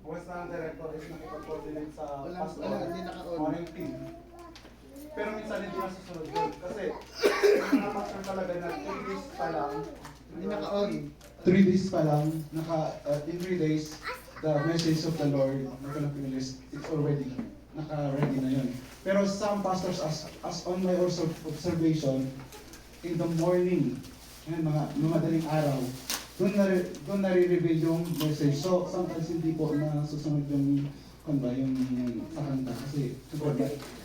once na ang director is nakipag-coordinate sa Wala, pastor, hindi naka-on. morning team. Pero minsan hindi nasusunod yun. Kasi, yung mga pastor talaga na 3 days pa lang, Hindi naka-on. 3 days pa lang, in 3 days, the message of the Lord, it's already, naka-ready na yun. Pero some pastors, as on my also observation, in the morning, mga madaling araw, doon nare-reveal yung message. So, sometimes hindi po nasusunod yung sa kanta kasi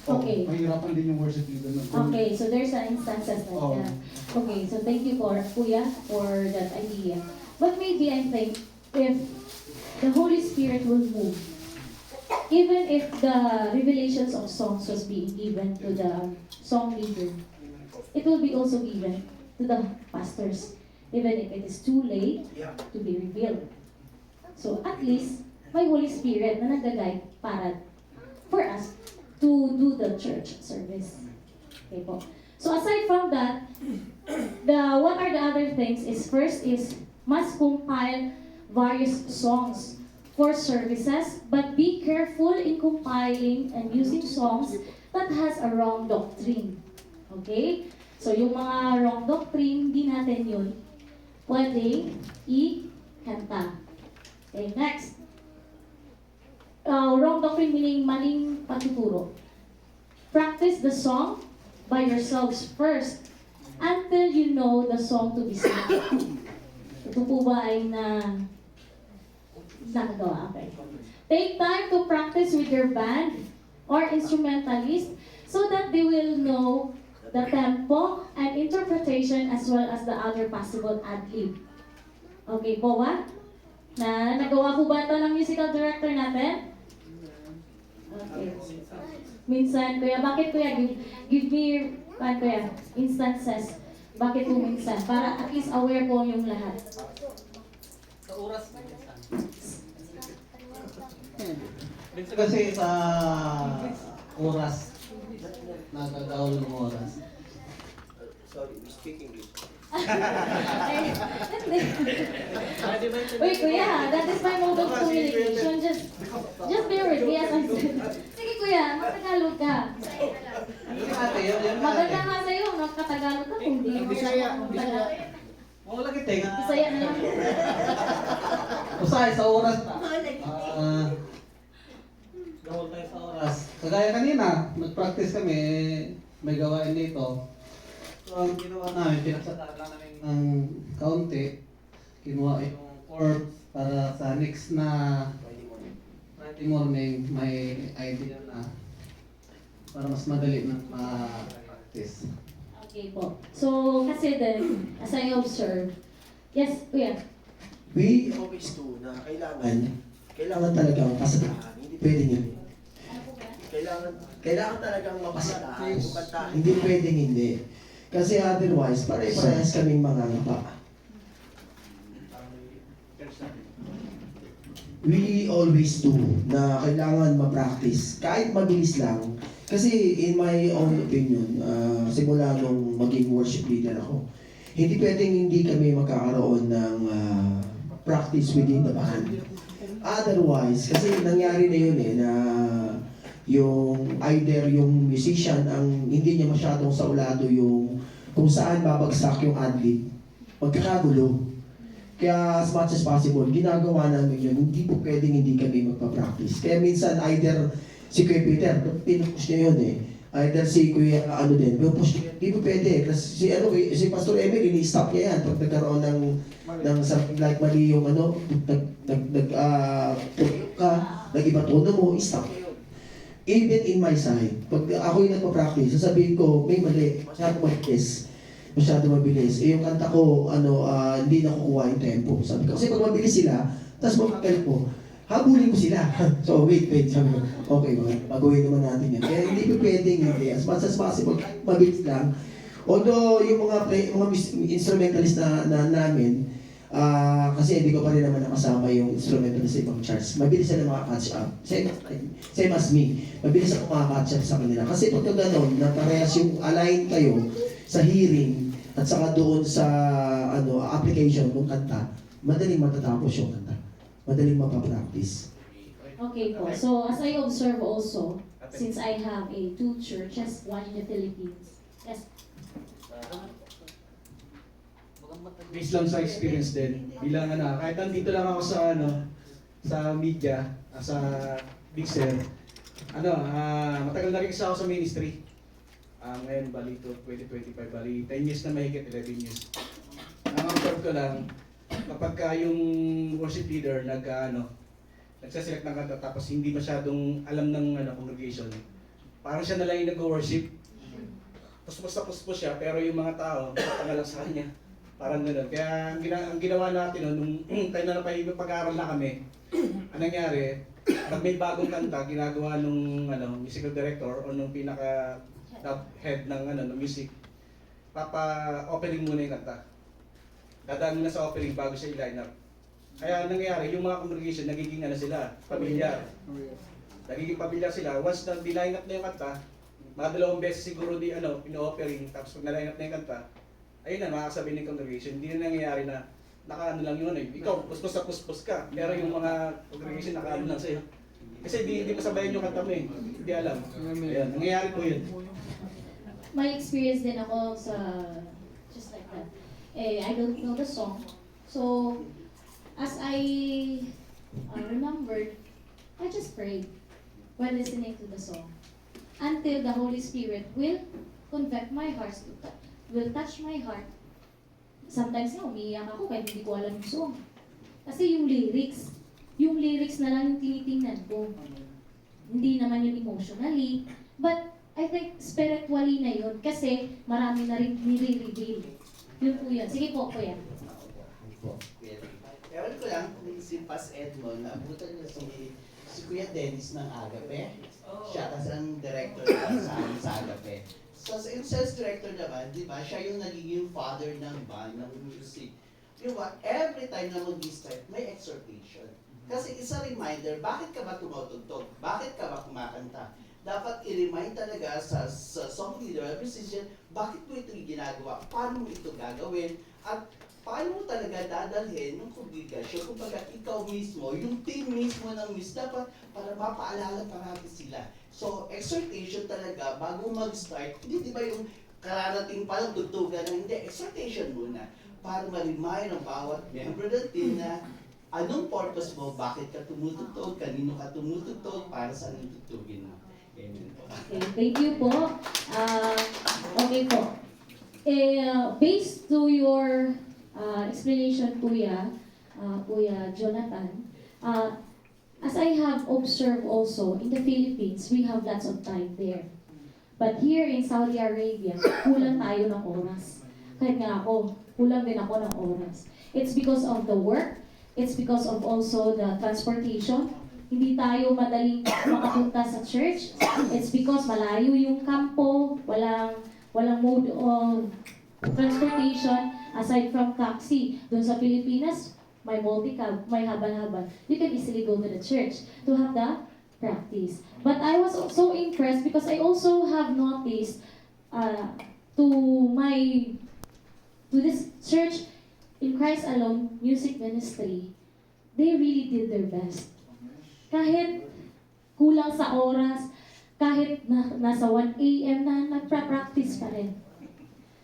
Okay. mahirapan din yung worship leader. Okay, so there's an instances like Oh. that. Okay, so thank you Kuya for that idea. But maybe I think if the Holy Spirit will move, even if the revelations of songs was being given to the song leader, it will be also given to the pastors, even if it is too late to be revealed. So at least, may Holy Spirit na nag-guide para for us to do the church service. Okay po. So aside from that, what are the other things is first is must compile various songs for services, but be careful in compiling and using songs that has a wrong doctrine. Okay? So yung mga wrong doctrine, hindi natin yun pwede i-kanta. Okay, next. Wrong doctrine meaning maling pagtuturo. Practice the song by yourselves first until you know the song to be sung. Ito po ba ay nakagawa? Okay. Take time to practice with your band or instrumentalist so that they will know the tempo and interpretation as well as the other possible ad-lib. Okay po ba? Nagawa po ba ito ng musical director natin? Okay. Minsan, Kuya, bakit Kuya? Give me, Kuya, instances. Bakit po minsan? Para at least aware po yung lahat. Sa oras minsan. Minsan kasi sa oras, nagagawal ng oras. Sorry, we speak English. Ay, hindi. Wait, Kuya, that is my mode of communication. Just bear with me as I said. Sige, Kuya, magtagalog ka. Maganda nga sa'yo, magkatagalog ka kung di mo. Bisaya. Mga lagi tenga. Bisaya na lang. Usay sa oras na. Gawal tayo sa oras. Kagaya kanina, nag-practice kami, may gawain dito. So, ang ginawa namin, pinagsataan lang namin ng kaunti. Kinuha yung chords para sa next na Friday morning, may idea na para mas madali na ma-practice. Okay po. So, kasi then, as I observe, yes, Kuya. We always do na kailangan talagang mapasadahan. Hindi pwedeng yun. Kailangan talagang mapasadahan yung kanta. Hindi pwedeng hindi. Kasi otherwise, pare-parehas kaming mga ngapa. We always do na kailangan ma-practice. Kahit mabilis lang. Kasi in my own opinion, simula nung maging worship leader ako, hindi pwedeng hindi kami magkakaroon ng practice within the band. Otherwise, kasi nangyari na yun na yung either yung musician ang hindi niya masyadong saulado yung kung saan babagsak yung ad-lib, magkakagulo. Kaya as much as possible, ginagawa namin yun, hindi po pwedeng hindi kami magpa-practice. Kaya minsan either si Kuya Peter, pinupush niya yun either si Kuya din, pinupush niya, hindi po pwede. Kasi si Pastor Emil, ini-stop niya yan pag nagkaroon ng something like mali yung nag-iba tono mo, i-stop niya yun. Even in my side, pag ako yung nagpa-practice, sasabihin ko, may mali, masyado mabilis. Yung kanta ko, hindi nakukuha yung tempo. Sabi ko, kasi pag mabilis sila, tapos mabagal ko, habulin ko sila. So, wait, sabi ko, okay, baguhin naman natin yan. Kaya hindi ko pwedeng hindi. As much as possible, mabilis lang. Although, yung mga instrumentalist na namin, kasi hindi ko pa rin naman nakasama yung instrumentalist sa ibang charts. Mabilis sila makaka-catch up. Same as me. Mabilis ako makaka-catch up sa kanila. Kasi pagka gano'n, na parehas yung align kayo sa hearing at saka doon sa application ng kanta, madaling matatapos yung kanta. Madaling mapapractice. Okay po. So, as I observe also, since I have two churches, one in the Philippines. Yes. Based lang sa experience din. Bilang kahit nandito lang ako sa media, sa Big Sir, matagal na rin kasi ako sa ministry. Ngayon, bali to 2025, bali 10 years na mahigit, 11 years. Ang observe ko lang, kapag yung worship leader nagsaselect ng kanta tapos hindi masyadong alam ng congregation, parang siya na lang yung nag-worship. Puspos na puspos siya, pero yung mga tao, tagal lang sa kanya. Parang gano'n. Kaya ang ginawa natin nung tayo na pag-aaral na kami, ang nangyari, pag may bagong kanta, ginagawa nung musical director o nung pinaka head ng music, papa-opening muna yung kanta. Dadaan muna sa opening bago siya i-line up. Kaya ang nangyayari, yung mga congregation, nagiging sila, pamilyar. Nagiging pamilyar sila. Once na di-line up na yung kanta, mga 2 beses siguro pino-offering, tapos pag na-line up na yung kanta, ayun na, makakasabi ng congregation. Hindi na nangyayari na lang yun. Ikaw, puspos na puspos ka. Pero yung mga congregation nakaano lang sa'yo. Kasi hindi masabayan yung kanta mo eh. Hindi alam. Ayan, nangyayari po yun. My experience din ako sa just like that. I don't know the song. So, as I remembered, I just prayed while listening to the song. Until the Holy Spirit will convict my heart, will touch my heart. Sometimes umiiyak ako kahit hindi ko alam yung song. Kasi yung lyrics na lang yung tinitingnan ko. Hindi naman yun emotionally. But I think spiritually na yun kasi marami na rin nire-reveal. Yun po yun. Sige po, kuya. Ewan ko lang kung si Pas Edmond, naabutan niya si Kuya Dennis ng Agape. Siya kasi ang director sa Agape. So yung sales director naman, di ba, siya yung nagiging father ng band, ng music. Yung every time na mag-start, may exhortation. Kasi isa reminder, bakit ka ba tumutugtog? Bakit ka ba kumakanta? Dapat i-remind talaga sa song leader, musician, bakit mo ito ginagawa? Paano mo ito gagawin? At paano mo talaga dadalhin yung congregation? Kumbaga, ikaw mismo, yung team mismo ng music, dapat para mapaalala parati sila. So, exhortation talaga, bago mag-start, hindi di ba yung kararating pa lang tugtugan na hindi, exhortation muna para ma-remind ang bawat member ng team na anong purpose mo, bakit ka tumutugtog, kanino ka tumutugtog, para saan yung tugtugin mo. Amen po. Okay, thank you po. Okay po. Based to your explanation, Kuya Jonathan, as I have observed also, in the Philippines, we have lots of time there. But here in Saudi Arabia, kulang tayo ng oras. Kahit nga ako, kulang din ako ng oras. It's because of the work, it's because of also the transportation. Hindi tayo madaling makapunta sa church. It's because malayo yung kampo, walang mode of transportation aside from taxi. Doon sa Pilipinas, may multi-cab, may habal-habal. You can easily go to the church to have the practice. But I was so impressed because I also have noticed to this church in Christ Alone Music Ministry, they really did their best. Kahit kulang sa oras, kahit nasa 1 a.m. na nagpa-practice pa rin.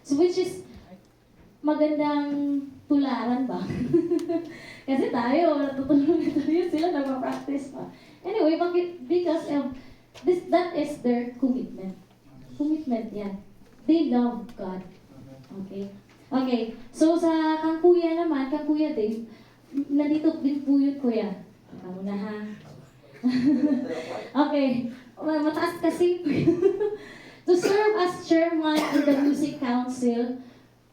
So which is magandang tularan ba? Kasi tayo, natutulungan tayo, sila nagpa-practice pa. Anyway, because that is their commitment. Commitment yan. They love God. Okay? Okay, so sa kang kuya naman, kang Kuya Dave, nandito din po yun, kuya. Kamu na ha. Okay, mataas kasi. To serve as chairman in the music council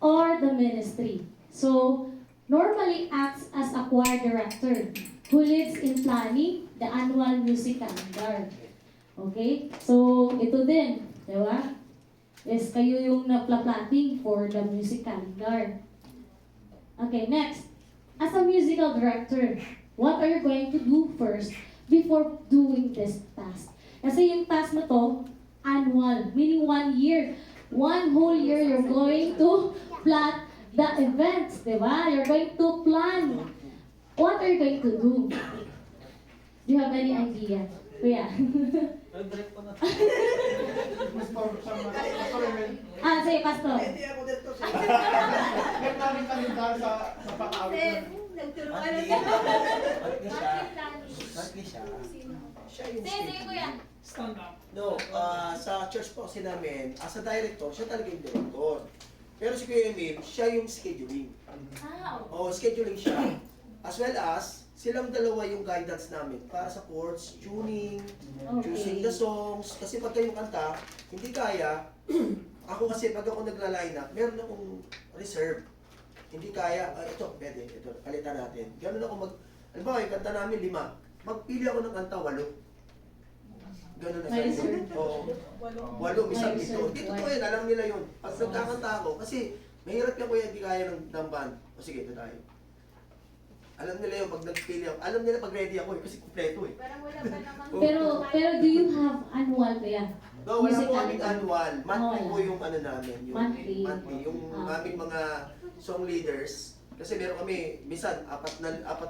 or the ministry. So, normally acts as a choir director who leads in planning the annual music calendar. Okay? So, ito din, di ba? Yes, kayo yung nagpla-plotting for the music calendar. Okay, next. As a musical director, what are you going to do first before doing this task? Kasi yung task na to, annual, meaning 1 year. 1 whole year, you're going to plot the events, di ba? You're going to plan. What are you going to do? Do you have any idea? Kuya. Nag-break pa na. Pastor, Pastor Emel, Sige, Pastor. Hindi ako dito. may namin kalendar sa pag-awit nun. Nagturuan na Monthly siya. Siya yung Sige, Kuya. No, sa church po kasi namin, as a director, siya talaga yung director. Pero si Kuya Emil, siya yung scheduling. O, scheduling siya. As well as, silang dalawa yung guidance namin para sa chords, tuning, choosing the songs. Kasi pag kayong kanta, hindi kaya. Ako kasi pag ako nagla-line up, meron akong reserve. Hindi kaya, ito, pwede, ito, palitan natin. Ganun ako halimbawa, yung kanta namin 5. Magpili ako ng kanta 8. Ganun na May sa reserve? Oo. 8, isang May dito. reserve. Dito po yun, alam nila yun. Pag nagkakanta ako, kasi mahirap yan kuya, hindi kaya ng band. O sige, ito tayo. Alam nila yun, pag nagpili ako. Alam nila pag ready ako kasi kumpleto eh. Parang wala pa namang... Pero do you have annual, Kuya? No, wala po Musical? kaming annual. Monthly Wala. po yung ano namin. Yung Monthly. Yung aming mga song leaders. Kasi meron kami, minsan, apat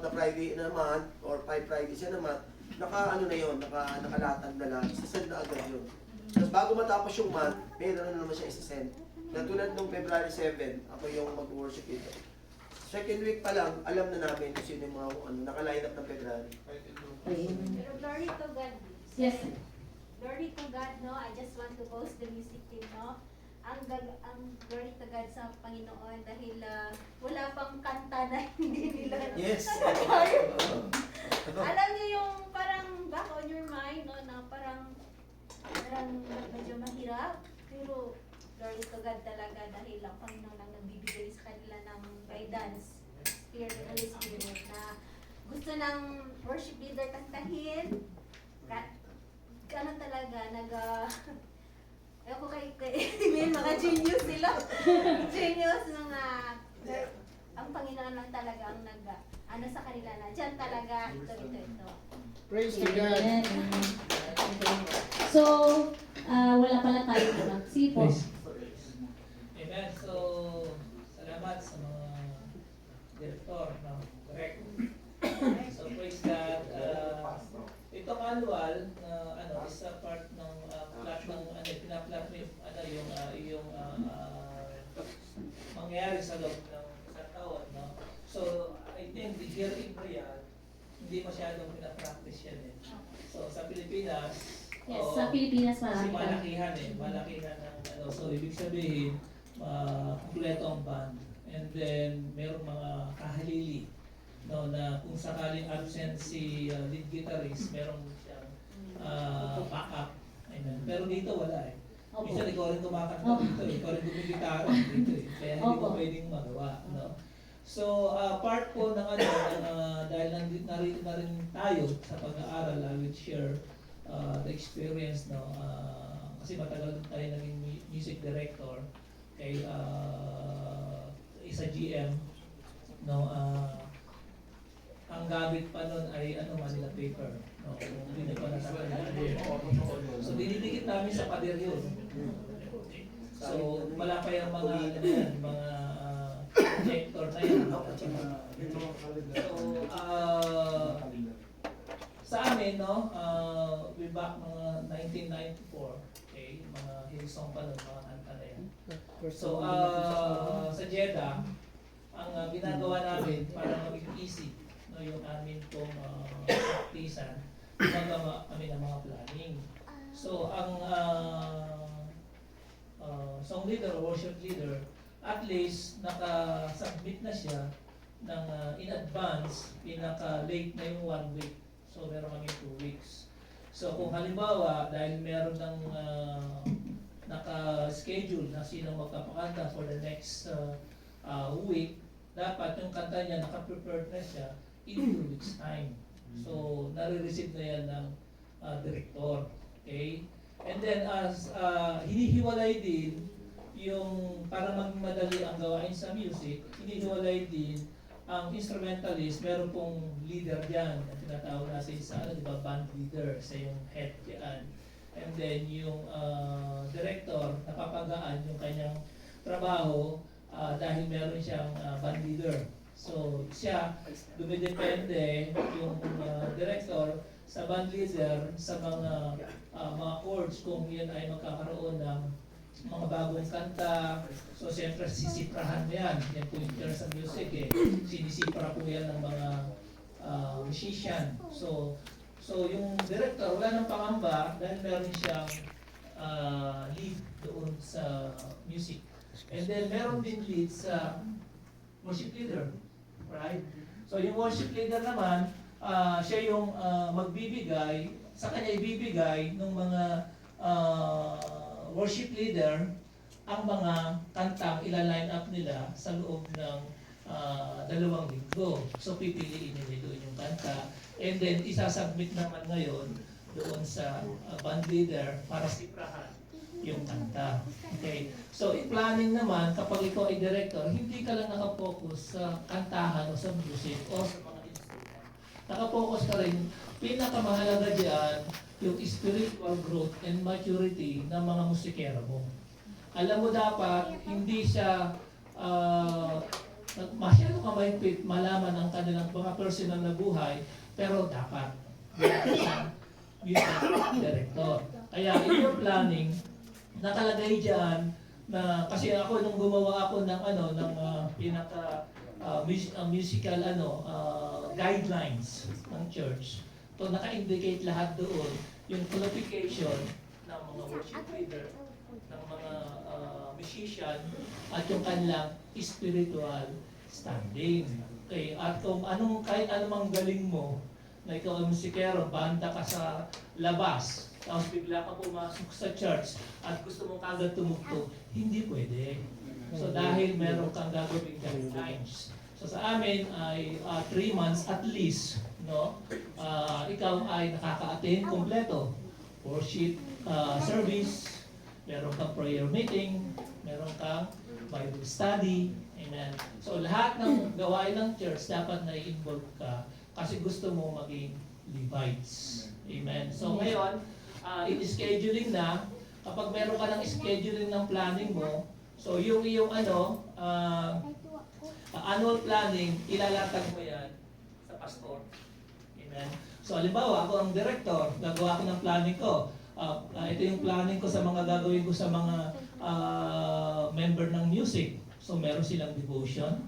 na Friday na month or 5 Fridays na month. Naka nakalatag na lang. Isasend na agad yun. Tapos bago matapos yung month, meron na naman siya isasend. Katulad nung February 7, ako yung mag-worship dito. Second week pa lang, alam na namin kung sino yung mga naka-line up ng February. Pero glory to God. Yes. Glory to God, no? I just want to boast the music team, no? Ang glory to God sa Panginoon dahil wala pang kanta na hindi nila. Yes! Alam niyo yung parang back on your mind, no? Na parang medyo mahirap. Pero glory to God talaga dahil ang Panginoon ang nagbibigay sa kanila ng guidance, Spirit, Holy Spirit, na gusto ng worship leader kantahin. Ganun talaga, ako kay Emil, mga genius sila. Genius, mga, ang Panginoon lang talaga ang sa kanila na, dyan talaga, ito. Praise to God. Amen. Okay. So, wala pala tayo na. Sige po. Amen. So, salamat sa mga director, no? Correct. So, praise God. Itong annual na is a part ng plot ng pinaplat yung mangyayari sa loob ng isang taon, no? So, I think here in Riyadh, hindi masyadong pinapractice yan eh. So, sa Pilipinas, Yes, sa Pilipinas kasi marami pa. malakihan ng so ibig sabihin, kumpleto ang band. And then, merong mga kahalili, no, na kung sakaling absent si lead guitarist, merong siyang backup. Amen. Pero dito wala eh. Opo. Minsan ikaw rin kumakanta Opo. dito eh. Ikaw rin gumigitara dito eh. Kaya hindi mo Opo. pwedeng magawa. No? So, part po ng dahil narito na rin tayo sa pag-aaral, I will share the experience, no? Kasi matagal din tayo naging music director kay isa GM, no? Ang gamit pa nun ay Manila paper, no? Kung hindi pa natatandaan. So dinidikit namin sa pader yun. So wala pa yung mga mga projector na yan. So sa amin, no, way back mga 1994, okay, mga Hillsong pa nun, mga kanta na yan. So sa Jeddah, ang ginagawa namin para maging easy, no, yung amin pong practicean, gumagawa kami ng mga planning. So ang song leader or worship leader, at least naka-submit na siya ng in advance, pinaka-late na yung 1 week. So meron kami 2 weeks. So kung halimbawa, dahil meron ng naka-schedule na sino magpapakanta for the next week, dapat yung kanta niya naka-prepared na siya in 2 weeks time. So nare-receive na yan ng director. Okay? And then as hinihiwalay din yung para maging madali ang gawain sa music, hinihiwalay din ang instrumentalist, meron pong leader diyan, ang tinatawag natin sa di ba, band leader, sa yung head diyan. And then yung director, napapagaan yung kanyang trabaho dahil meron siyang band leader. So siya, dumidepende yung director sa band leader, sa mga chords, kung yan ay magkakaroon ng mga bagong kanta. So siyempre sisiprahan mo yan. Yan po yung terms sa music eh. Sinisipra po yan ng mga musician. So yung director, wala nang pangamba dahil meron siyang lead doon sa music. And then meron din lead sa worship leader. Right? So yung worship leader naman, siya yung magbibigay, sa kanya ibibigay ng mga worship leader ang mga kantang ila-line up nila sa loob ng 2 linggo. So pipiliin nila doon yung kanta. And then isasubmit naman ngayon doon sa band leader para siprahan yung kanta. Okay. So in planning naman, kapag ikaw ay director, hindi ka lang nakapokus sa kantahan o sa music o sa mga instrument. Nakapokus ka rin, pinakamahalaga diyan yung spiritual growth and maturity ng mga musikero mo. Alam mo dapat, hindi siya masyado ka mahigpit malaman ang kanilang mga personal na buhay, pero dapat isang music director. Kaya in your planning, nakalagay diyan na kasi ako nung gumawa ako ng musical guidelines ng church. So naka-indicate lahat doon yung qualification ng mga worship leader, ng mga musician at yung kanilang spiritual standing. Okay, at kung kahit anumang galing mo na ikaw ay musikero, banda ka sa labas, tapos bigla ka pumasok sa church at gusto mo kagad tumugtog, hindi pwede. So dahil meron kang gagawing guidelines. So sa amin ay 3 months at least, no? Ikaw ay nakaka-attend kompleto. Worship service, meron kang prayer meeting, meron kang Bible study, amen. So lahat ng gawain ng church dapat na i-involve ka kasi gusto mo maging Levites. Amen. So ngayon, in-scheduling na, kapag meron ka ng scheduling ng planning mo, so yung iyong annual planning, ilalatag mo yan sa pastor. Amen. So halimbawa, ako ang director, gagawa ko ng planning ko. Ito yung planning ko sa mga gagawin ko sa mga member ng music. So meron silang devotion.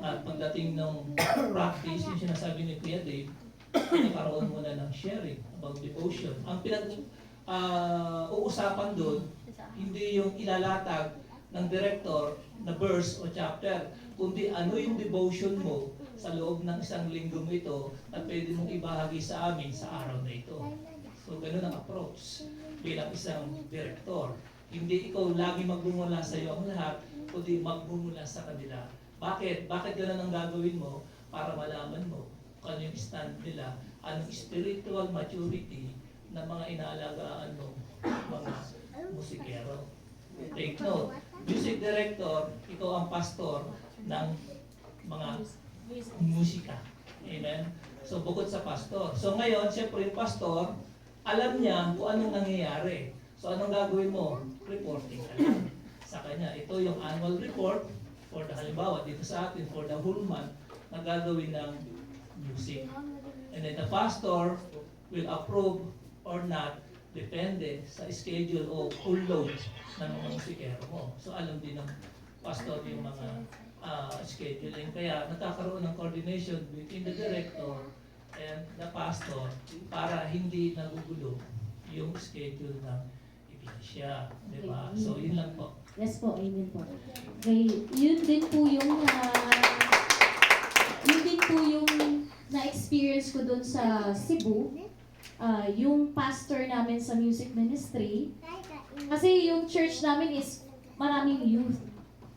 At pagdating ng practice, yung sinasabi ni Kuya Dave, nagkaroon muna ng sharing about devotion. Ang uusapan doon, hindi yung ilalatag ng director na verse o chapter, kundi ano yung devotion mo sa loob ng 1 linggo mo ito na pwede mong ibahagi sa amin sa araw na ito. So ganun ang approach bilang isang director. Hindi ikaw lagi magbumula sa iyo ang lahat, kundi magbumula sa kanila. Bakit? Bakit ganun ang gagawin mo? Para malaman mo kung ano yung stand nila, anong spiritual maturity na mga inaalagaan mo, mga musikero. Take note, music director, ikaw ang pastor ng mga musika. Amen? So bukod sa pastor. So ngayon, siyempre yung pastor, alam niya kung anong nangyayari. So anong gagawin mo? Reporting ka lang sa kanya. Ito yung annual report for the halimbawa dito sa atin for the whole month na gagawin ng music. And then the pastor will approve or not depende sa schedule o full load ng mga musikero mo. So alam din ng pastor yung mga scheduling. Kaya nagkakaroon ng coordination between the director and the pastor para hindi nagugulo yung schedule ng iglesia. Diba? So yun lang po. Yes po, amen po. Okay, yun din po yung na-experience ko doon sa Cebu. Yung pastor namin sa music ministry. Kasi yung church namin is maraming youth.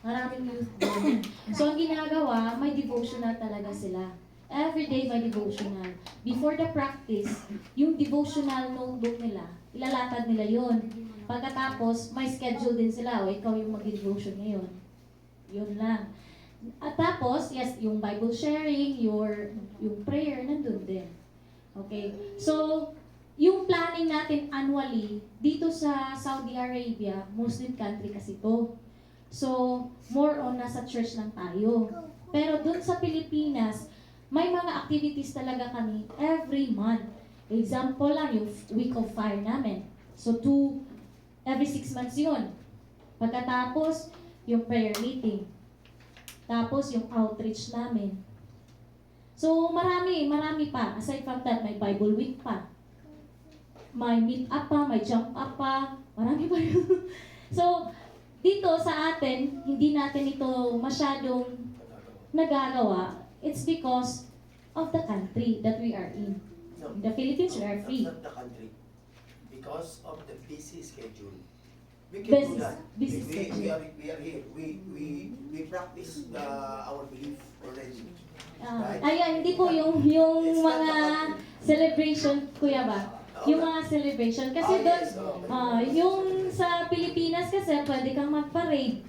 Maraming youth doon. So ang ginagawa, may devotional talaga sila. Every day may devotional. Before the practice, yung devotional notebook nila, ilalatag nila yun. Pagkatapos, may schedule din sila. O, ikaw yung mag-devotion ngayon. Yun lang. At tapos, yes, yung Bible sharing, yung prayer, nandun din. Okay? So, yung planning natin annually, dito sa Saudi Arabia, Muslim country kasi to. So, more on nasa church lang tayo. Pero dun sa Pilipinas, may mga activities talaga kami every month. Example lang, yung week of fire namin. So, every 6 months yun. Pagkatapos, yung prayer meeting. Tapos, yung outreach namin. So, marami pa. Aside from that, may Bible week pa. May meet up pa, may jump up pa. Marami pa yun. So, dito sa atin, hindi natin ito masyadong nagagawa. It's because of the country that we are in. In the Philippines, we are free. Not the country. Because of the busy schedule. We can Busy- do that. busy we schedule. are here. We practice our belief already. Ayan, hindi po yung mga celebration, kuya ba? Yung mga celebration. Kasi doon, yung sa Pilipinas kasi, pwede kang mag-parade.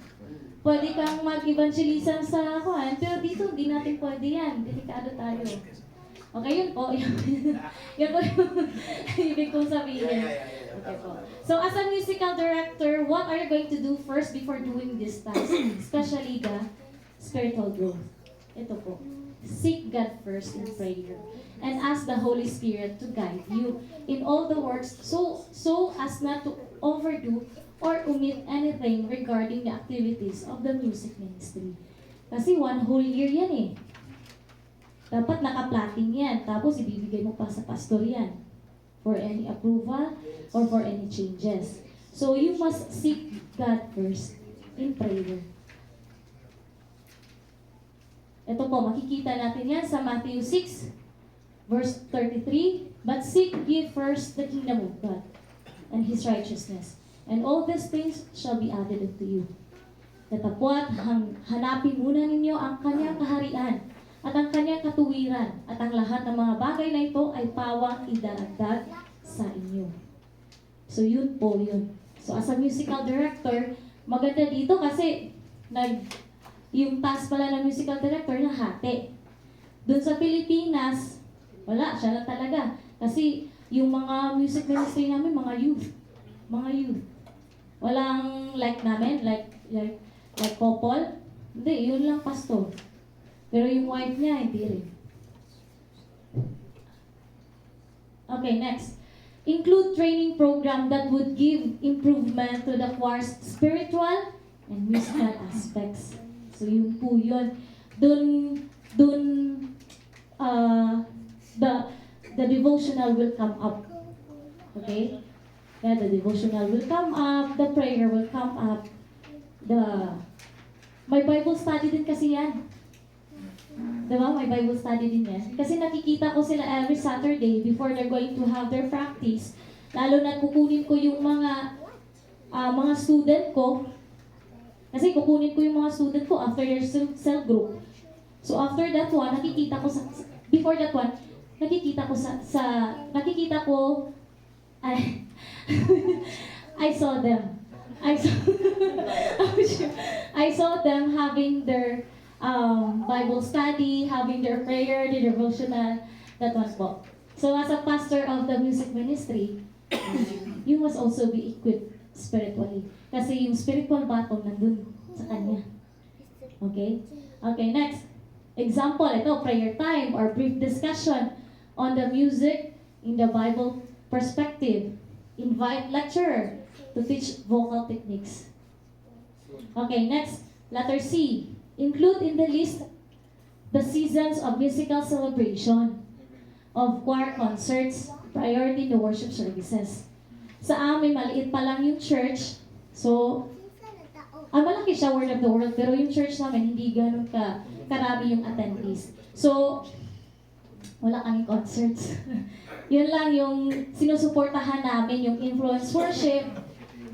Pwede kang mag-evangelism sa kuhan. Pero dito, hindi natin pwede yan. Delikado tayo. Okay, yun po. Yun po yung ibig kong sabihin. Okay po. So, as a musical director, what are you going to do first before doing this task? Especially the spiritual growth. Ito po. Seek God first in prayer and ask the Holy Spirit to guide you in all the works so as not to overdo or omit anything regarding the activities of the music ministry. Kasi 1 whole year yan eh. Dapat naka-plotting yan. Tapos ibibigay mo pa sa pastor yan for any approval or for any changes. So you must seek God first in prayer. Ito po, makikita natin yan sa Matthew 6, verse 33. But seek ye first the kingdom of God and His righteousness, and all these things shall be added unto you. Datapwat, hanapin muna ninyo ang kanyang kaharian at ang kanyang katuwiran, at ang lahat ng mga bagay na ito ay pawang idadagdag sa inyo. So yun po yun. So as a musical director, maganda dito kasi yung task pala ng musical director na hati. Doon sa Pilipinas, wala, siya lang talaga. Kasi yung mga music ministry namin, mga youth. Mga youth. Walang like namin, like couple. Hindi, yun lang pastor. Pero yung wife niya, hindi rin. Okay, next. Include training program that would give improvement to the choir's spiritual and musical aspects. So yun po yun. The devotional will come up. Okay? Yeah, the devotional will come up, the prayer will come up, may Bible study din kasi yan. Diba? May Bible study din yan. Kasi nakikita ko sila every Saturday before they're going to have their practice. Lalo na kukunin ko yung mga student ko. Kasi kukunin ko yung mga student ko after their cell group. So after that one, before that one, nakikita ko I saw them. I saw them having their Bible study, having their prayer, their devotional, that one po. So as a pastor of the music ministry, you must also be equipped spiritually. Kasi yung spiritual battle nandun sa kanya. Okay? Okay, next. Example, ito, prayer time or brief discussion on the music in the Bible perspective. Invite lecturer to teach vocal techniques. Okay, next. Letter C. Include in the list the seasons of musical celebration, of choir concerts, priority in the worship services. Sa amin, maliit pa lang yung church. So, malaki siya, Word of the World, pero yung church namin, hindi ganun karami yung attendees. So, wala kaming concerts. Yun lang yung sinusuportahan namin, yung influence worship,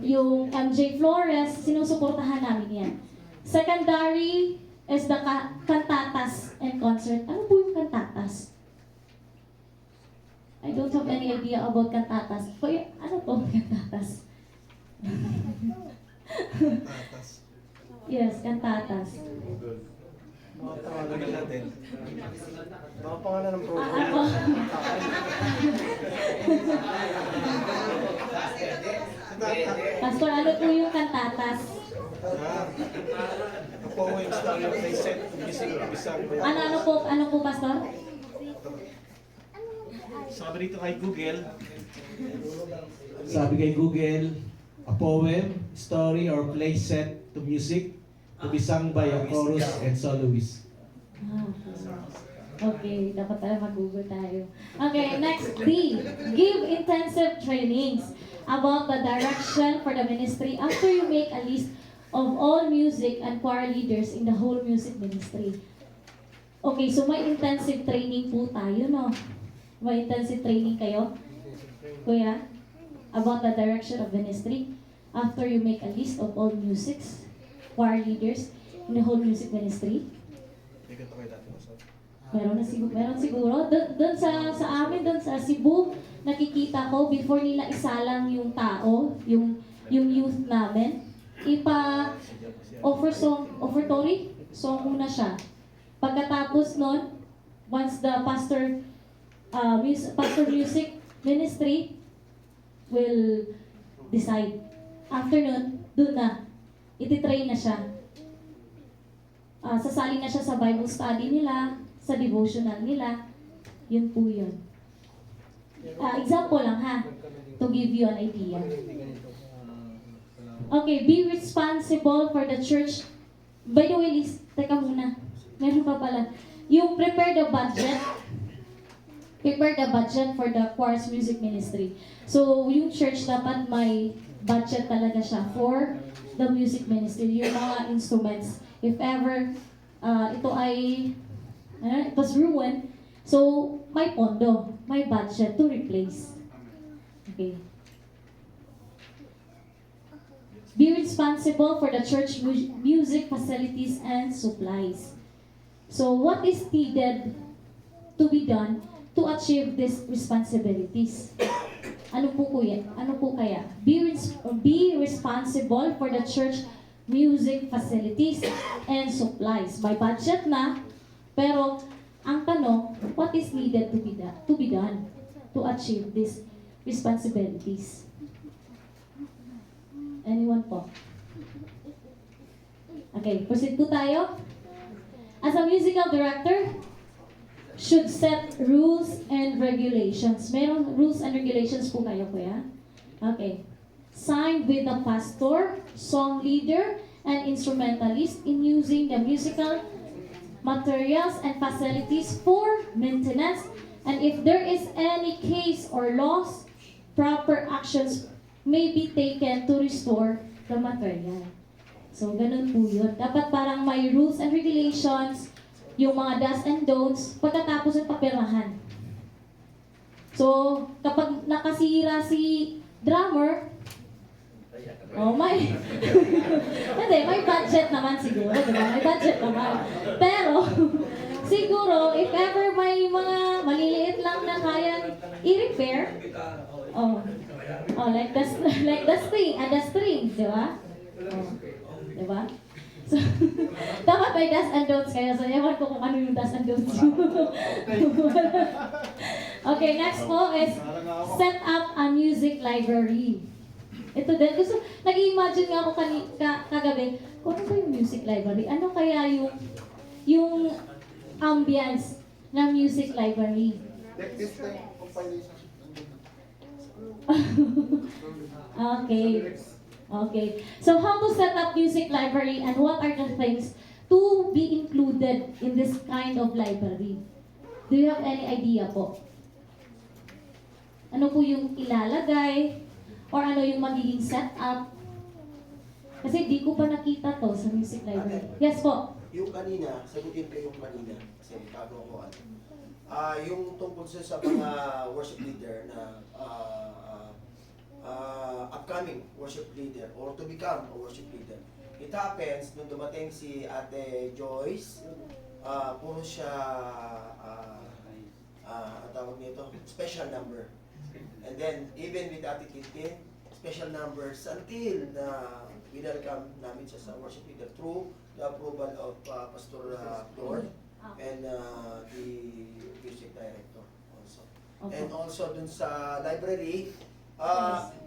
yung MJ Flores, sinusuportahan namin yan. Secondary is the cantatas and concert. Ano po yung cantatas? I don't have any idea about cantatas. Ano po cantatas? Yes, cantatas. Mga pangalan natin. Mga pangalan ng program. Pastor, ano po yung cantatas? Ito po yung story of the set. Ano po, Pastor? Sabi dito kay Google, Sabi kay Google, a poem, story, or play set to music to be sung by a chorus and soloist. Ah, okay, dapat pala mag-Google tayo. Okay, next D. Give intensive trainings about the direction for the ministry after you make a list of all music and choir leaders in the whole music ministry. Okay, so may intensive training po tayo, no? May intensive training kayo, Kuya, about the direction of ministry after you make a list of all musics, choir leaders in the whole music ministry. Meron siguro. Doon sa amin, doon sa Cebu, nakikita ko, before nila isalang yung tao, yung youth namin, offertory song muna siya. Pagkatapos nun, once the pastor music ministry will decide. After nun, doon na, ititrain na siya. Sasali na siya sa Bible study nila, sa devotional nila. Yun po yun. Example lang ha, to give you an idea. Okay, be responsible for the church. By the way, Liz, teka muna. Meron pa pala. Yung prepare the budget for the choir's music ministry. So, yung church dapat may budget talaga siya for the music ministry. Yung mga instruments. If ever it was ruined, so may pondo, may budget to replace. Okay. Be responsible for the church music facilities and supplies. So what is needed to be done to achieve these responsibilities? Ano po kaya? Be responsible for the church music facilities and supplies. May budget na, pero ang tanong, what is needed to be done to achieve these responsibilities? Anyone po? Okay, proceed po tayo. As a musical director, should set rules and regulations. Mayroong rules and regulations po kayo, kuya? Okay. Signed with the pastor, song leader, and instrumentalist in using the musical materials and facilities for maintenance, and if there is any case or loss, proper actions may be taken to restore the material. So, ganun po yun. Dapat parang may rules and regulations, yung mga do's and don'ts, pagkatapos ng papirahan. So, kapag nakasira si drummer, hindi, may budget naman siguro, diba? May budget naman. Pero, siguro, if ever may mga maliliit lang na kayang i-repair, like the string, diba? Diba? So, dapat may do's and don'ts kayo. So, ewan ko kung ano yung do's and don'ts. Okay, next po is set up a music library. Ito din. Gusto, nag-imagine nga ako kagabi, kung ano ba yung music library? Ano kaya yung ambience ng music library? Okay. Okay. So how to set up music library and what are the things to be included in this kind of library? Do you have any idea po? Ano po yung ilalagay? Or ano yung magiging setup? Kasi di ko pa nakita to sa music library. Yes po. Yung kanina, sagutin ko yung kanina kasi bago ko ano. Yung tungkol sa mga worship leader na upcoming worship leader or to become a worship leader. It happens nung dumating si Ate Joyce, puro siya ang tawag nito, special number. And then, even with Ate Tintin, special numbers until na winelcome namin siya sa worship leader through the approval of Pastor Flor and the music director also. Okay. And also dun sa library,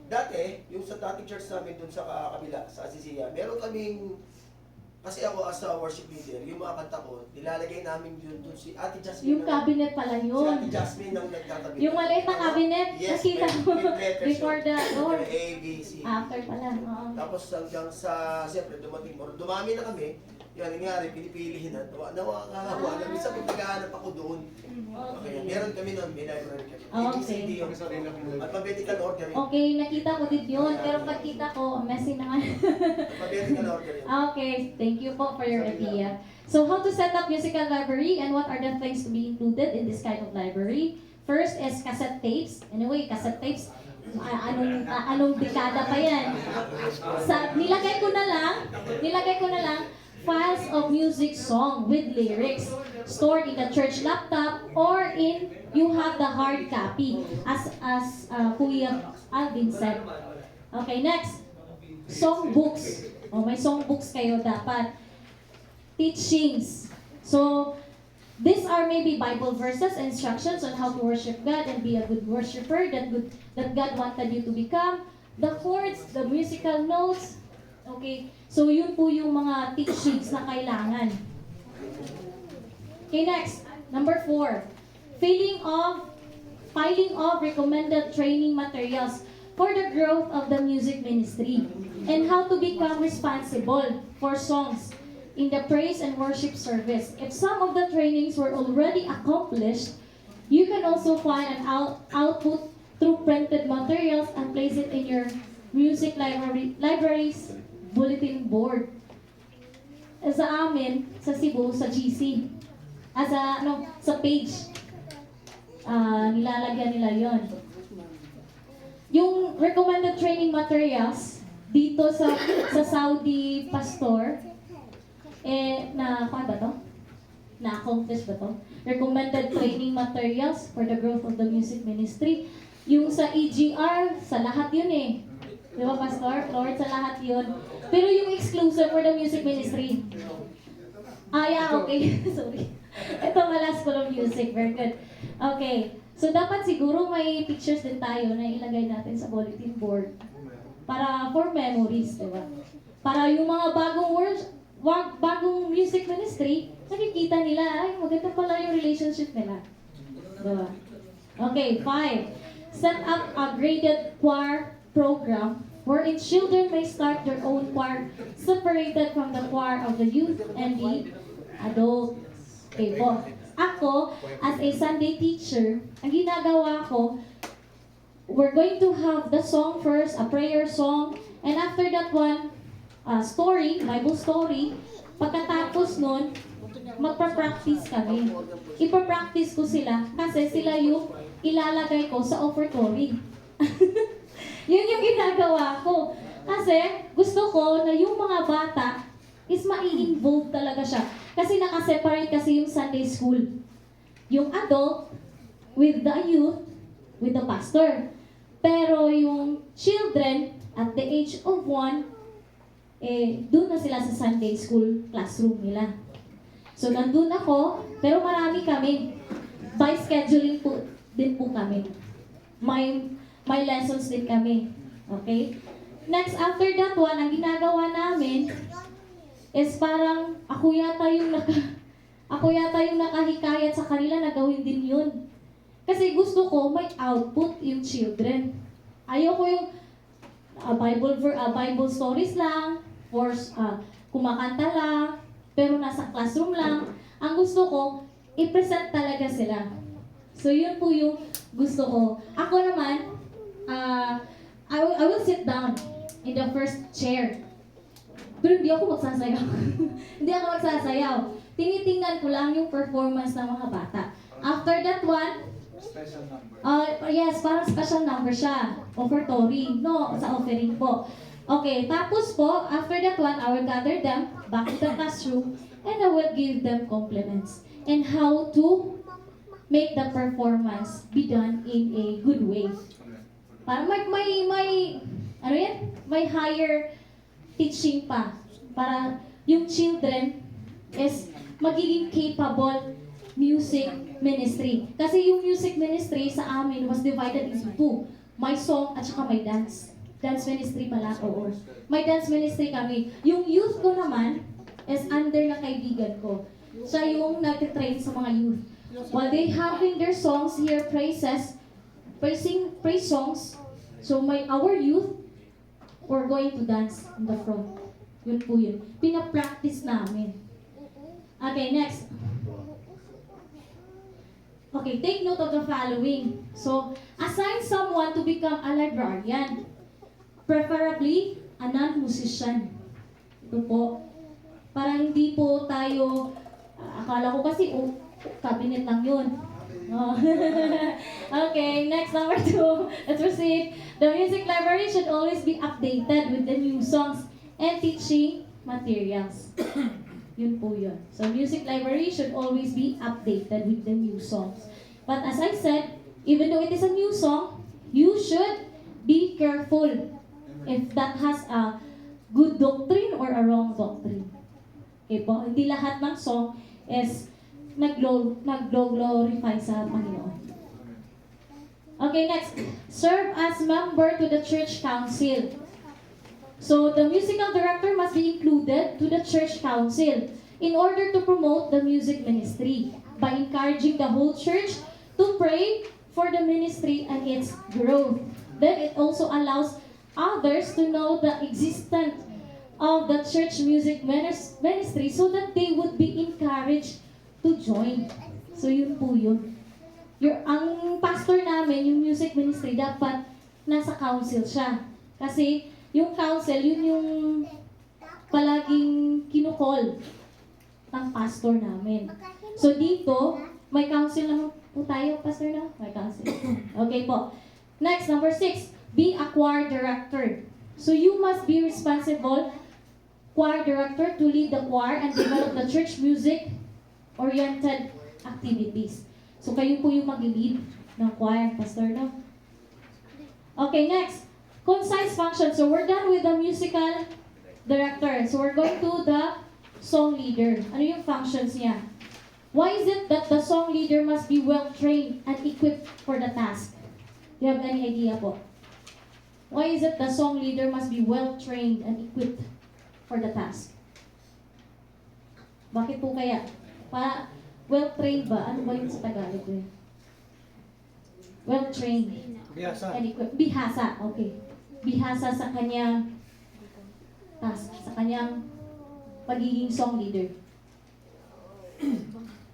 dati, yung sa dating church namin dun sa kabila, sa Asisia, meron kaming Kasi ako as a worship leader, yung mga kanta ko, nilalagay namin yun dun si Ate Jasmine. Yung cabinet pala Si yun. Ate Jasmine ang nagtatabi. Yung maliit na cabinet, Yes, nakita ko with letters before the Lord. A, B, C. After pala, oo. Tapos hanggang sa, siyempre, dumami na kami. Yan, nangyari, pinipilihin na. Nakakawa na. Minsan kung naghahanap ako doon. Okay, meron kami nun, may library kami. Okay. ABCD yung alphabetical order yun. Okay, nakita ko din yun. Pero pagkita ko, messy na nga. Alphabetical order yun. Okay, thank you po for your idea. So how to set up musical library and what are the things to be included in this kind of library? First is cassette tapes. Anyway, cassette tapes, anong dekada pa yan? Nilagay ko na lang, files of music song with lyrics stored in the church laptop or you have the hard copy as Kuya Alvin said. Okay, next. Song books. May song books kayo dapat. Teachings. So, these are maybe Bible verses, instructions on how to worship God and be a good worshiper that God wanted you to become. The chords, the musical notes. Okay, so yun po yung mga teachings na kailangan. Okay, next. Number 4. Filing of recommended training materials for the growth of the music ministry and how to become responsible for songs in the praise and worship service. If some of the trainings were already accomplished, you can also find an output through printed materials and place it in your music library's bulletin board. Sa amin, sa Cebu, sa GC, sa page, nilalagyan nila yon. Yung recommended training materials dito sa Saudi pastor, na-accomplish ba to? Recommended training materials for the growth of the music ministry. Yung sa EGR, sa lahat yun eh. Di ba, Pastor? Lord, sa lahat yun. Pero yung exclusive for the music ministry. Yeah, okay. Sorry. Ito pala School of Music. Very good. Okay. So, dapat siguro may pictures din tayo na ilagay natin sa bulletin board. Para for memories, di ba? Para yung mga bagong music ministry, nakikita nila, ay, maganda pala yung relationship nila. Diba? Okay, 5. Set up a graded choir program wherein children may start their own choir separated from the choir of the youth and the adult. Okay po. Ako, as a Sunday teacher, ang ginagawa ko, we're going to have the song first, a prayer song, and after that one, story, Bible story. Pagkatapos nun, magpa-practice kami. Ipa-practice ko sila kasi sila yung ilalagay ko sa offertory. Yun yung ginagawa ko. Kasi gusto ko na yung mga bata is mai-involve talaga siya. Kasi nakaseparate kasi yung Sunday school. Yung adult with the youth, with the pastor. Pero yung children at the age of 1, doon na sila sa Sunday school classroom nila. So, nandun ako, pero marami kami. By scheduling po, din po kami. May lessons din kami. Okay? Next, after that one, ang ginagawa namin is parang ako yata yung nakahikayat sa kanila na gawin din yun. Kasi gusto ko may output yung children. Ayoko yung Bible stories lang, or kumakanta lang, pero nasa classroom lang. Ang gusto ko, i-present talaga sila. So, yun po yung gusto ko. Ako naman, I will sit down in the first chair. Pero hindi ako magsasayaw. Hindi ako magsasayaw. Tinitingnan ko lang yung performance ng mga bata. After that one, Special number. yes, parang special number siya. Offertory. No, sa offering po. Okay, tapos po, after that one, I will gather them back to the classroom and I will give them compliments and how to make the performance be done in a good way. Para may higher teaching pa. Para yung children is magiging capable music ministry. Kasi yung music ministry sa amin was divided into 2. May song at saka may dance. Dance ministry pala, oo. May dance ministry kami. Yung youth ko naman, is under ng kaibigan ko. Siya yung nag-train sa mga youth. While they having their songs here, praise songs, so our youth, we're going to dance in the front. Yun po yun. Pina-practice namin. Okay, next. Okay, take note of the following. So, assign someone to become a librarian. Preferably, a non-musician. Ito po. Para hindi po tayo, akala ko kasi, cabinet lang yun. Oh. Okay, next, number 2. Let's proceed. The music library should always be updated with the new songs and teaching materials. Yun po yun. So, music library should always be updated with the new songs. But as I said, even though it is a new song, you should be careful if that has a good doctrine or a wrong doctrine. Okay po, hindi lahat ng song is nag-glorify sa Panginoon. Okay, next. Serve as member to the church council. So, the musical director must be included to the church council in order to promote the music ministry by encouraging the whole church to pray for the ministry and its growth. Then, it also allows others to know the existence of the church music ministry so that they would be encouraged to join. So, yun po yun. Ang pastor namin, yung music ministry, dapat nasa council siya. Kasi, yung council, yun yung palaging kinukol ng pastor namin. So dito, may council naman po tayo, pastor na? May council. Okay po. Next, number 6, be a choir director. So you must be responsible choir director to lead the choir and develop the church music-oriented activities. So kayo po yung mag-lead ng choir, pastor, no? Okay, next. Concise function. So we're done with the musical director. So we're going to the song leader. Ano yung functions niya? Why is it that the song leader must be well-trained and equipped for the task? Do you have any idea po? Why is it the song leader must be well-trained and equipped for the task? Bakit po kaya? Well-trained ba? Ano ba yung sa Tagalog ko? Well-trained Bihasa. and equipped. Bihasa, okay. Bihasa sa kanyang task, sa kanyang pagiging song leader.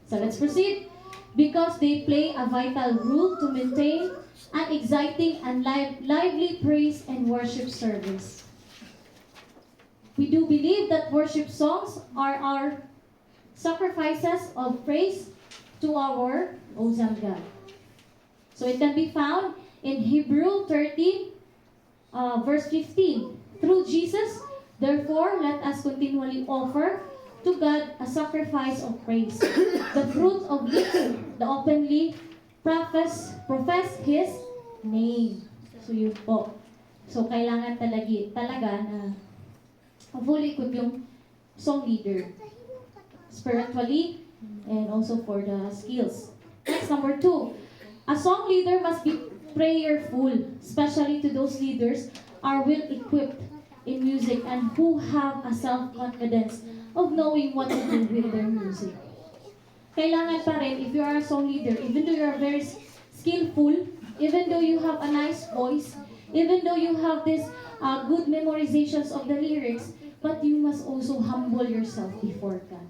So let's proceed. Because they play a vital role to maintain an exciting and lively praise and worship service. We do believe that worship songs are our sacrifices of praise to our awesome God. So it can be found in Hebrew 13, verse 15. Through Jesus, therefore, let us continually offer to God a sacrifice of praise, the fruit of lips that openly profess His name. So yun po. So kailangan talaga na fully equip yung song leader, spiritually and also for the skills. Next, number 2. A song leader must be prayerful, especially to those leaders are well equipped in music and who have a self-confidence of knowing what to do with their music. Kailangan pa rin, if you are a song leader, even though you are very skillful, even though you have a nice voice, even though you have this good memorizations of the lyrics, but you must also humble yourself before God.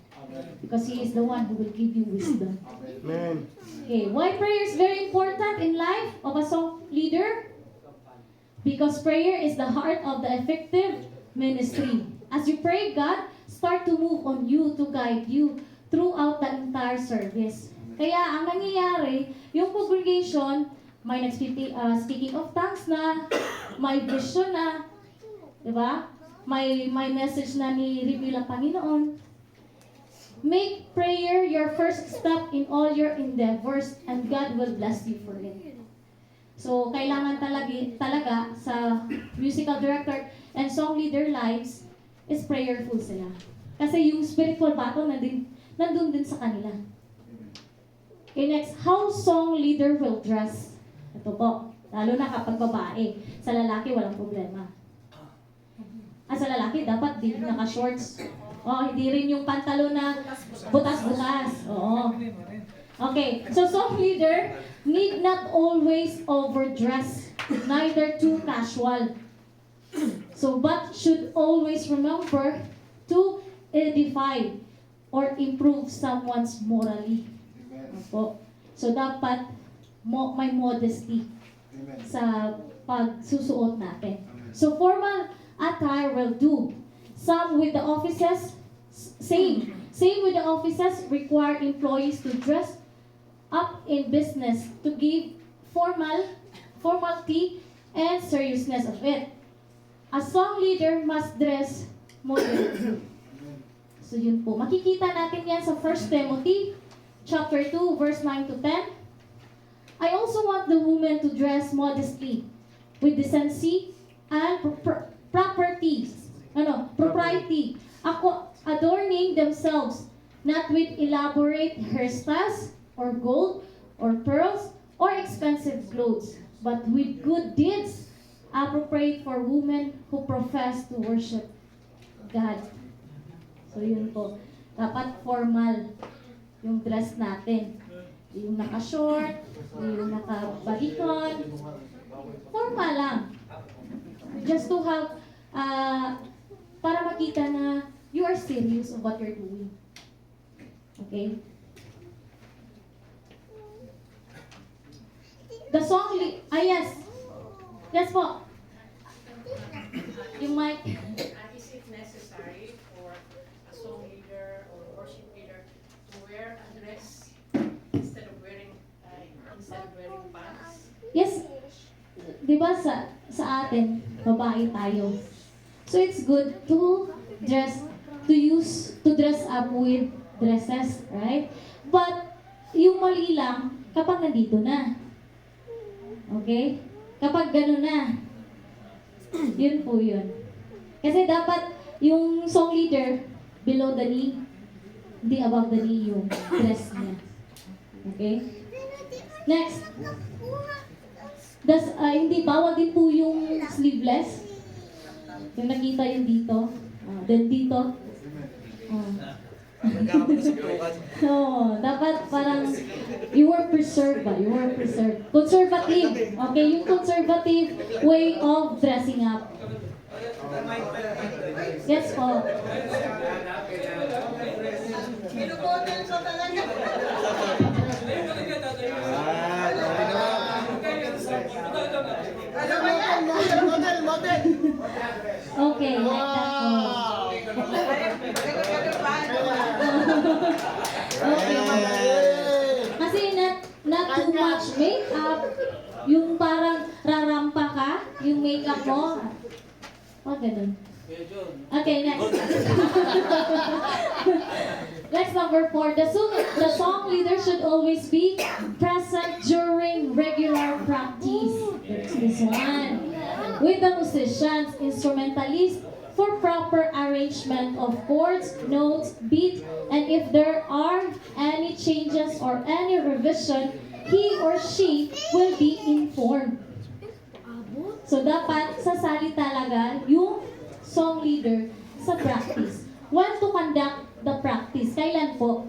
Because He is the one who will give you wisdom. Amen. Okay, why prayer is very important in life of a song leader? Because prayer is the heart of the effective ministry. As you pray, God start to move on you to guide you throughout the entire service. Kaya ang nangyayari, yung congregation, may speaking of tongues na, may vision na, di ba? May message na ni-reveal ang Panginoon. Make prayer your first step in all your endeavors and God will bless you for it. So, kailangan talaga sa musical director and song leader lives is prayerful sila. Kasi yung spiritual battle nandun din sa kanila. Okay, next. How song leader will dress? Ito po. Lalo na kapag babae. Sa lalaki, walang problema. Sa lalaki, dapat din naka-shorts. Oh, hindi rin yung pantalo na butas-butas. Oo. Okay, so song leader need not always overdress, neither too casual. So, but should always remember to edify or improve someone's morally. Opo. So, dapat may modesty Amen. sa pagsusuot natin. So, formal attire will do. Some with the offices, same. Same with the offices require employees to dress up in business to give formality and seriousness of it. A song leader must dress modern. So yun po. Makikita natin yan sa 1 Timothy chapter 2 verse 9 to 10. I also want the women to dress modestly with decency and propriety, adorning themselves not with elaborate hairstyles or gold or pearls or expensive clothes, but with good deeds appropriate for women who profess to worship God. So yun po. Dapat formal yung dress natin. Yung naka-short, yung naka-bodycon. Formal lang. Just to have, para makita na you are serious of what you're doing. Okay? The song, yes. Yes po. You might. Is it necessary for a song leader or worship leader to wear a dress instead of wearing pants? Yes. Di ba sa atin, babae tayo. So it's good to dress up with dresses, right? But yung mali lang kapag nandito na. Okay? Kapag gano'n na. Yun po yun. Kasi dapat yung song leader below the knee, hindi above the knee yung dress niya. Okay? Next. Hindi bawal din po yung sleeveless. Yung nakita yung dito. Then dito. So, dapat parang you were preserved ba? You were preserved. Conservative. Okay, yung conservative way of dressing up. Yes po. Okay, like that po. Okay. Kasi not too much makeup. Yung parang rarampa ka, yung makeup mo. Ganun. Okay, next. Next, number 4. The song leader should always be present during regular practice. There's this one. With the musicians, instrumentalists, for proper arrangement of chords, notes, beat, and if there are any changes or any revision, he or she will be informed. So dapat sasali talaga yung song leader sa practice. When to conduct the practice? Kailan po?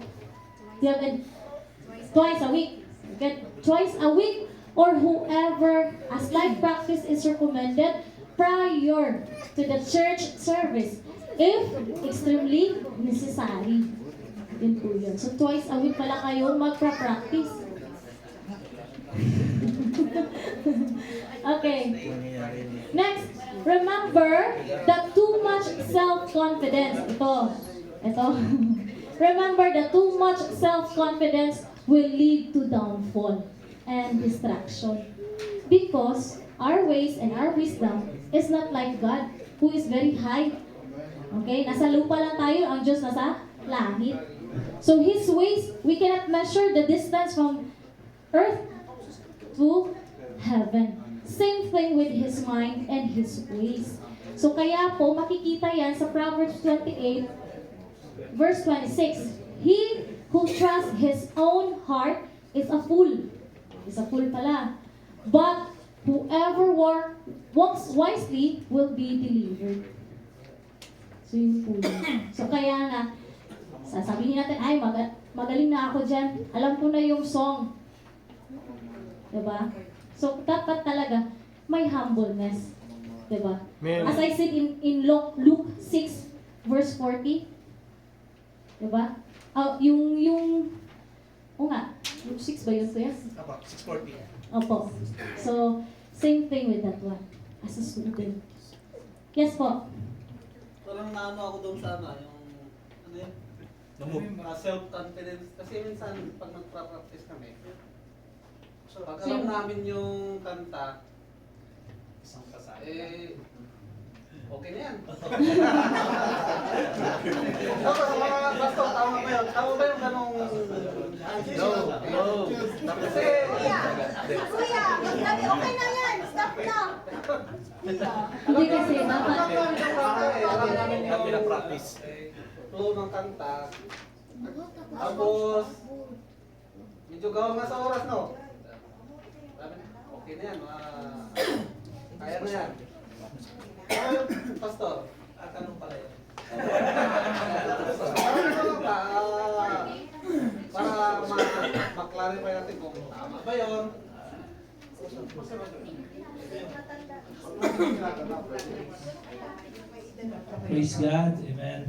Twice a week. Okay? Twice a week or whoever, as live practice is recommended prior to the church service if extremely necessary. Yun po yun. So twice a week pala kayo magpa-practice. Okay. Next, remember that too much self-confidence. Ito. Remember that too much self-confidence will lead to downfall and distraction. Because our ways and our wisdom is not like God, who is very high. Okay? Nasa lupa lang tayo, ang Diyos nasa langit. So His ways, we cannot measure the distance from earth to heaven. Same thing with His mind and His ways. So kaya po, makikita yan sa Proverbs 28, verse 26. He who trusts his own heart is a fool. Is a fool pala. But whoever walks wisely will be delivered. So swimming pool. So kaya nga, sasabihin natin, ay, magaling na ako dyan. Alam ko na yung song. Diba? So, dapat talaga may humbleness. Diba? As I said in Luke 6, verse 40, diba? O nga, yung 6 ba yun, kuya? Apa, 640. Opo. So, same thing with that one. As a student. Yes po. Parang naano ako doon sa yung, ano yun? Self-confidence. Kasi minsan, pag nagpa-practice kami, pag alam namin yung kanta, okay na yan. Basta, tama ba yun? Tama ba yung ganong... No. Kasi... Kuya, magsabi, okay na yan, stop lang. Hindi kasi, dapat... Alam namin yung... Pina-practice. Flow ng kanta. Tapos... Medyo gawang nga sa oras, no? Okay na yan. Kaya na yan. Pastor, Tanong pala yun. para ma-clarify natin kung tama ba yun. Praise God. Amen.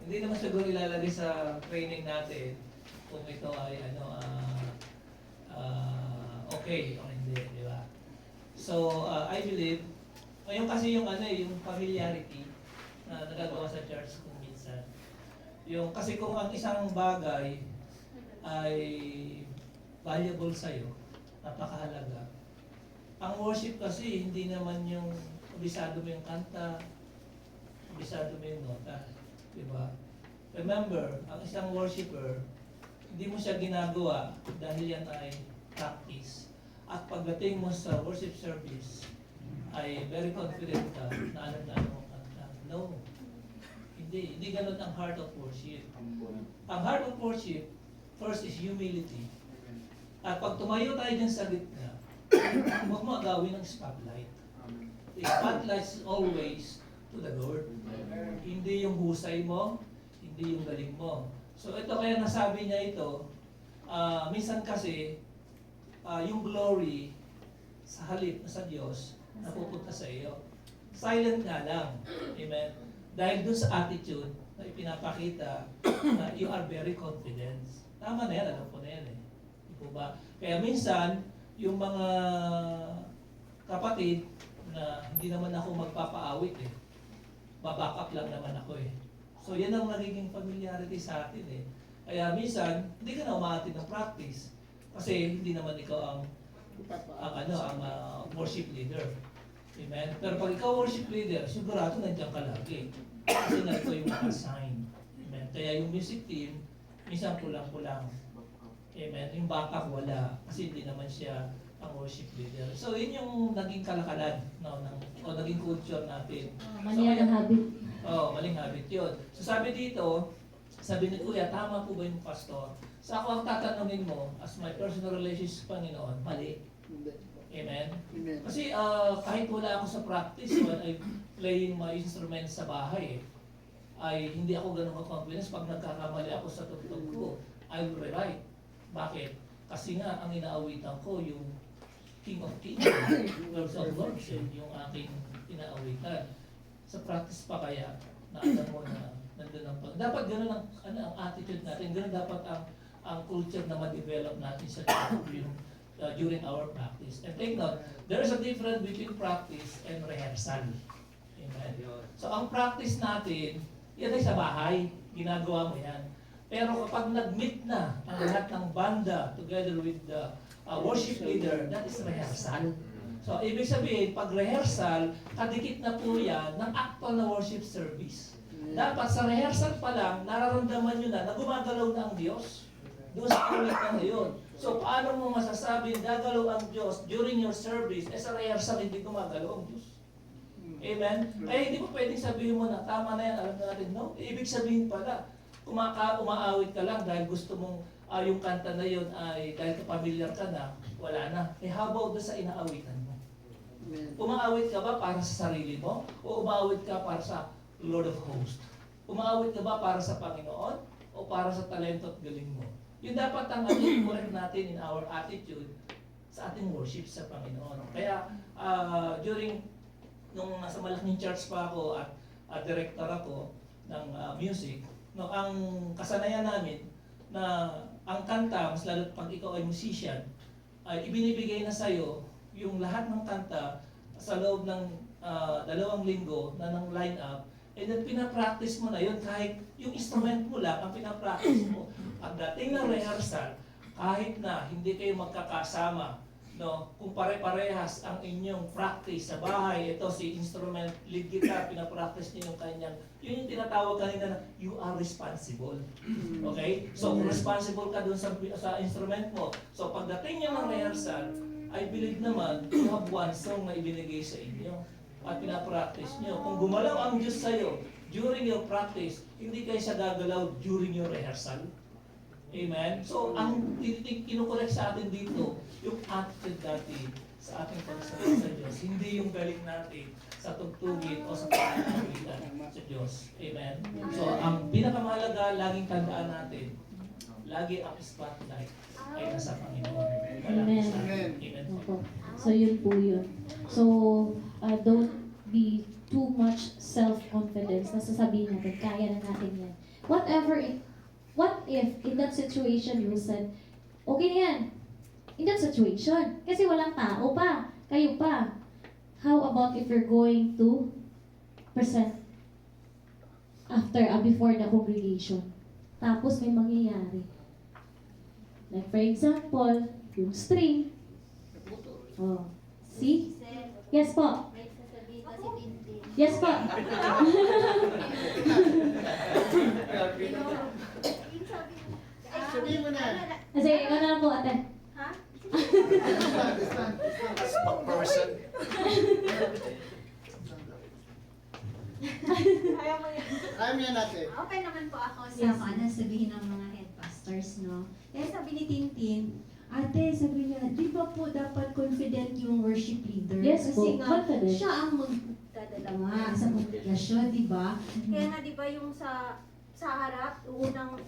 Hindi naman siguro ilalagay sa training natin kung ito ay okay o hindi, di ba? So, I believe, ngayon kasi yung yung familiarity na nagagawa sa church kung minsan. Kasi kung ang isang bagay ay valuable sa'yo, napakahalaga. Ang worship kasi, hindi naman yung kabisado mo yung kanta, kabisado mo yung nota. Diba? Remember, ang isang worshiper, hindi mo siya ginagawa dahil yan ay practice. At pagdating mo sa worship service, ay very confident ka na alam na ano ang kanta. No. Hindi ganun ang heart of worship. Ang heart of worship, first is humility. At pag tumayo tayo dyan sa gitna, huwag mo agawin ng spotlight. The spotlight is always to the Lord. Hindi yung husay mo, hindi yung galing mo. So ito kaya nasabi niya ito, minsan kasi, yung glory sa halip na sa Diyos, napupunta sa iyo. Silent nga lang. Amen. Dahil dun sa attitude na ipinapakita na you are very confident. Tama na yan, alam ko na yan eh. Di po ba? Kaya minsan, yung mga kapatid na hindi naman ako magpapaawit eh. Baback up lang naman ako eh. So yan ang nagiging familiarity sa atin eh. Kaya minsan, hindi ka na umaatid ng practice. Kasi hindi naman ikaw ang worship leader. Amen? Pero pag ikaw worship leader, sigurado nandiyan ka lagi. Kasi na ito yung assign. Amen? Kaya yung music team, minsan kulang-kulang. Amen? Yung backup wala. Kasi hindi naman siya ang worship leader. So yun yung naging kalakalan o naging culture natin. Mali ang habit. Maling habit yun. So sabi dito, sabi ni Kuya, tama po ba yung pastor? So ako ang tatanungin mo, as my personal relationship sa Panginoon, mali. Amen? Kasi kahit wala ako sa practice when I playing my instruments sa bahay, ay hindi ako ganun ka-confidence. Pag nagkakamali ako sa tugtog ko, I will rewrite. Bakit? Kasi nga, ang inaawitan ko, yung King of Kings, Lords of Lords, yung aking inaawitan. Sa practice pa kaya, na alam mo na nandun ang dapat ganun ang attitude natin, ganun dapat ang culture na ma-develop natin sa during our practice. And take note, there is a difference between practice and rehearsal. Amen. So ang practice natin, yan ay sa bahay, ginagawa mo yan. Pero kapag nag-meet na ang lahat ng banda together with the worship leader, that is rehearsal. So ibig sabihin, pag rehearsal, kadikit na po yan ng actual na worship service. Dapat sa rehearsal pa lang, nararamdaman nyo na gumagalaw na ang Diyos. Doon sa awit na yun. So paano mo masasabi gagalaw ang Diyos during your service, sa rehearsal hindi gumagalaw ang Diyos? Amen? Kaya hindi mo pwedeng sabihin mo na tama na yan, alam na natin. No, ibig sabihin pala, umaawit ka lang dahil gusto mong yung kanta na yun ay dahil familiar ka na, wala na. How about doon sa inaawitan mo? Umaawit ka ba para sa sarili mo? O umaawit ka para sa Lord of Hosts? Umaawit ka ba para sa Panginoon? O para sa talento at galing mo? Yun dapat ang correct natin in our attitude sa ating worship sa Panginoon. Kaya during nung nasa malaking church pa ako at director ako ng music, no, ang kasanayan namin na ang kanta, mas lalo pag ikaw ay musician, ay ibinibigay na sa'yo yung lahat ng kanta sa loob ng 2 linggo na ng line-up, and then pinapractice mo na yun kahit yung instrument mo lang ang pinapractice mo. At dating ng rehearsal, kahit na hindi kayo magkakasama, no, kung pare-parehas ang inyong practice sa bahay, ito si instrument, lead guitar, pinapractice niyo yung kanyang, yun yung tinatawag kanina na you are responsible. Okay? So, kung responsible ka dun sa instrument mo, so pagdating niyo ng rehearsal, I believe naman, you have one song na ibinigay sa inyo at pinapractice niyo. Kung gumalaw ang Diyos sa'yo during your practice, hindi kayo siya gagalaw during your rehearsal. Amen? So, ang kinukorek sa atin dito, yung attitude natin sa ating pagsasabi sa Diyos, hindi yung galing natin sa tugtugin o sa pagkakagitan sa Diyos. Amen? So, ang pinakamahalaga, laging tandaan natin, lagi ang spotlight ay nasa Panginoon. Amen. Amen. Opo. So yun po yun. So, don't be too much self-confidence na sasabihin natin, kaya na natin yan. What if in that situation you said, okay na yan, in that situation, kasi walang tao pa, kayo pa. How about if you're going to present before the congregation? Tapos may mangyayari. Like for example, yung string. Oh, see? Yes po. May sasabihin kasi Tintin. Yes po. Sabihin mo na. Kasi ikaw na lang po ate. Ha? Spokesperson. Ayaw mo yan. Ayaw niya natin. Okay naman po ako sa Yes. sabihin ng mga head pastors, no? Kaya sabi ni Tintin, ate, sabi niya, di ba po dapat confident yung worship leader? Yes po, Kasi nga, confident. siya ang magdadala sa kongregasyon, di ba? Kaya nga, di ba yung sa harap, unang,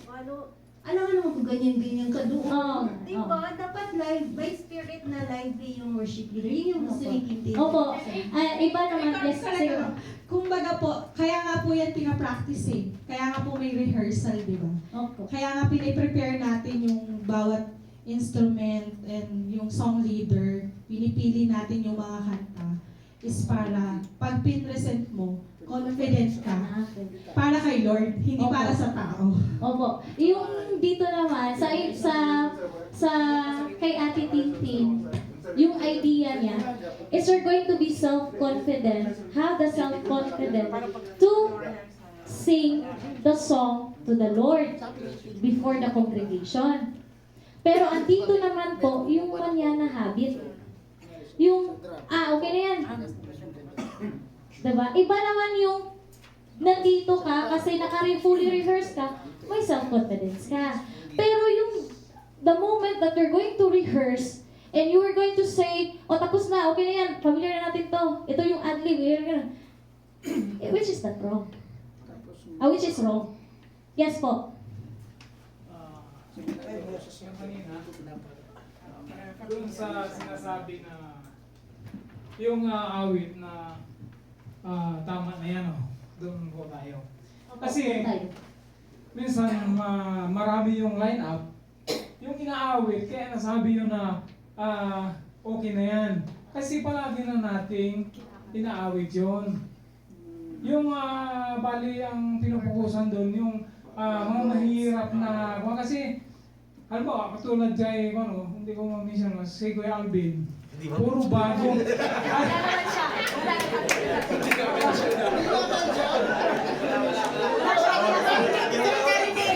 alam mo naman kung ganyan-ganyan ka doon. Oo. Di ba? Dapat live, by spirit na lively yung worship leader. Yun yung gusto ni Tintin. Opo. Iba naman, yes, kasi Kumbaga po, kaya nga po yan pinapractice eh. Kaya nga po may rehearsal, di ba? Opo. Kaya nga piniprepare natin yung bawat instrument and yung song leader, pinipili natin yung mga kanta is para pag pinresent mo, confident ka para kay Lord, hindi Opo. para sa tao. Opo. Yung dito naman, sa kay Ate Tintin, yung idea niya is you're going to be self-confident, have the self-confident to sing the song to the Lord before the congregation. Pero andito naman po, yung manyana habit. Yung, okay na yan. Diba? Iba naman yung nandito ka kasi fully rehearse ka, may self-confidence ka. Pero yung the moment that you're going to rehearse and you are going to say, tapos na, okay na yan, familiar na natin to. Ito yung ad-lib, which is not wrong. Which is wrong. Yes po. Yung kanina, doon sa sinasabi na yung awit na tama na yan, doon po tayo. Kasi minsan marami yung line-up, yung inaawit, kaya nasabi yun na okay na yan. Kasi palagi na nating inaawit yun. Yung bali ang pinupukusan doon, yung mga mahirap na, kasi halimbawa, katulad kay, hindi ko ma-mention, si Kuya Alvin, puro bago. Wala naman siya.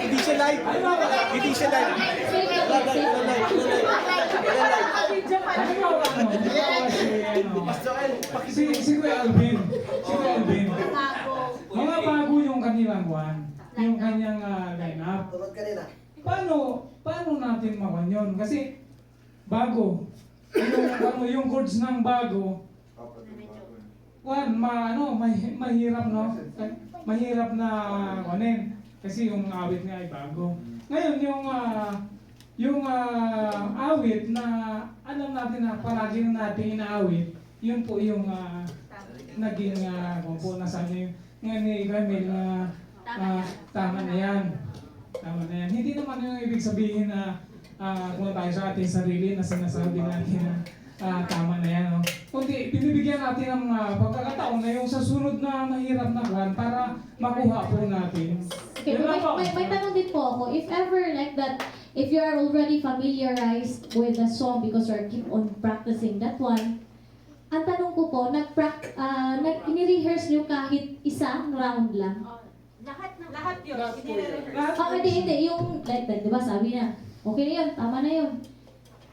Hindi siya live. Hindi siya live. Si Kuya Alvin. Mga bago yung kanilang yung kanyang line-up. Paano natin mawan yun? Kasi bago. Yung chords ng bago, Mahirap, no? Mahirap na kunin. Kasi yung awit nga ay bago. Ngayon, yung awit na alam natin na palagi na natin inaawit, yun po yung naging kung nasaan yung ngayon ni Gramil na tama na yan. Tama na yan. Hindi naman yung ibig sabihin na kung tayo sa ating sarili na sinasabi natin na tama na yan. No? Kundi binibigyan natin ng pagkakataon na yung sa sunod na mahirap na kwan para makuha po natin. Okay, Yun lang po. may tanong din po ako. If ever like that, if you are already familiarized with the song because you keep on practicing that one, ang tanong ko po, ini-rehearse nyo kahit isang round lang? Lahat yun. Hindi. Yung, like, di ba sabi na, okay na yun, tama na yun.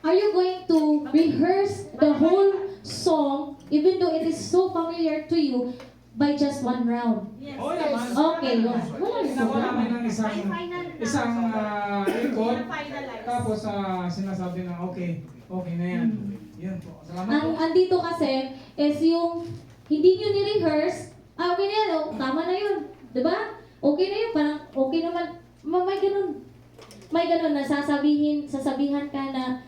Are you going to rehearse the whole song, even though it is so familiar to you, by just one round? Yes. Oo naman. Okay, yun. Wala rin Nakuha problema. namin ng isang ikot, Finalize. tapos sinasabi na okay na yan. Yun po. Salamat po. Andito kasi is yung hindi nyo ni-rehearse, okay na yan, tama na yun. Diba? Okay na yun, parang okay naman. May ganun na sasabihan ka na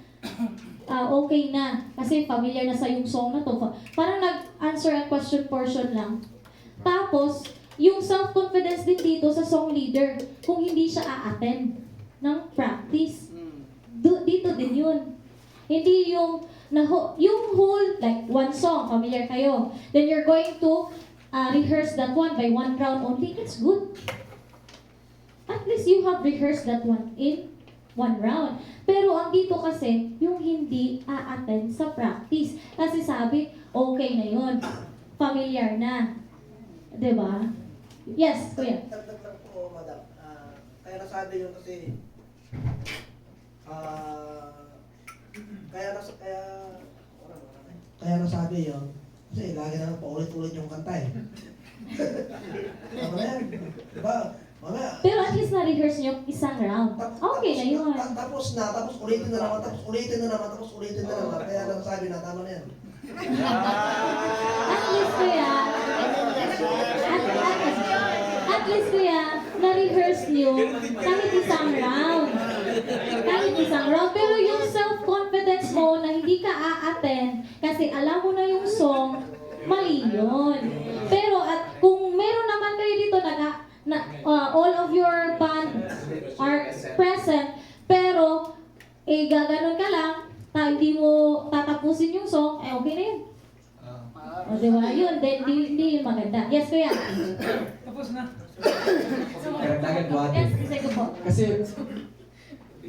okay na. Kasi familiar na sa yung song na to. Parang nag-answer and question portion lang. Tapos, yung self-confidence din dito sa song leader, kung hindi siya a-attend ng practice, dito din yun. Hindi yung whole, like one song, familiar kayo. Then you're going to rehearse that one by one round only. It's good. At least you have rehearsed that one in one round. Pero ang dito kasi, yung hindi a-attend sa practice. Kasi sabi, okay na yun. Familiar na. Diba? Yes, kuya. Dagdag lang po, madam. Kaya nasabi yun kasi kaya nasabi yun kasi lagi na paulit-ulit yung kanta eh. Tama na yan. Diba? Mamaya. Pero at least na-rehearse nyo isang round. Okay na yun. Tapos ulitin na naman, tapos ulitin na naman. Kaya nasabi na, tama na yan. At least kuya, at least kuya, na-rehearse nyo kahit isang round. Kahit isang round. Pero yung self-confidence mo na hindi ka a-attend kasi alam mo na yung song, mali yun. Pero at kung meron naman kayo dito all of your band are present, pero gaganon ka lang, hindi mo tatapusin yung song, okay na yun. O diba? Yun, then hindi yun maganda. Yes, kuya. Tapos na. Karagdagan ko ate. Yes, isa ko po. Kasi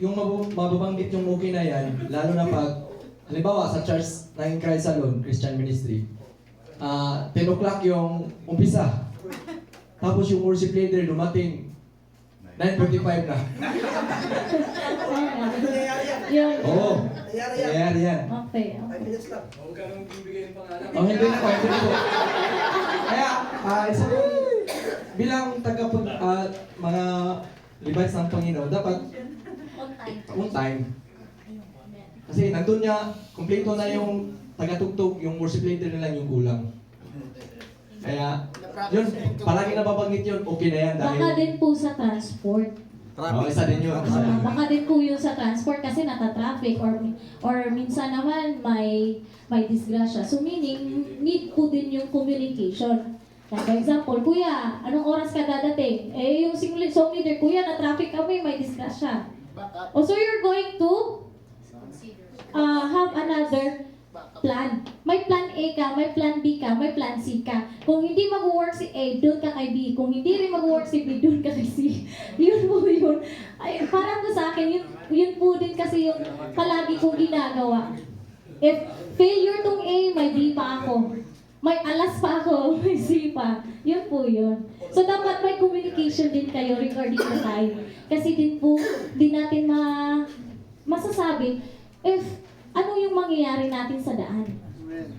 yung mababanggit yung okay na yan, lalo na pag, halimbawa sa church ng Christ Salon, Christian Ministry, 10 o'clock yung umpisa. Tapos yung worship leader dumating, 9:45 na. Yun. Oo. Nangyari yan. Nangyari yan. Okay. 5 minutes lang. Oh, hindi na po. Kaya, isa yung bilang mga Levites ng Panginoon, dapat on time. Kasi nandun niya, kumpleto na yung tagatugtog, yung worship leader na lang yung kulang. Kaya, yun, palagi nababanggit yun, okay na yan dahil... Baka din po sa transport. Isa din yun. Baka din po yun sa transport kasi nata-traffic or minsan naman may disgrasya. So meaning, need po din yung communication. Like for example, kuya, anong oras ka dadating? Yung song leader, kuya, na-traffic kami, may disgrasya. So you're going to have another plan. May plan A ka, may plan B ka, may plan C ka. Kung hindi mag-work si A, doon ka kay B. Kung hindi rin mag-work si B, doon ka kay C. Yun po yun. Ay, parang po sa akin, yun po din kasi yung palagi kong ginagawa. If failure tong A, may B pa ako. May alas pa ako, may C pa. Yun po yun. So dapat may communication din kayo regarding the time. Kasi din po, din natin masasabi if ano yung mangyayari natin sa daan.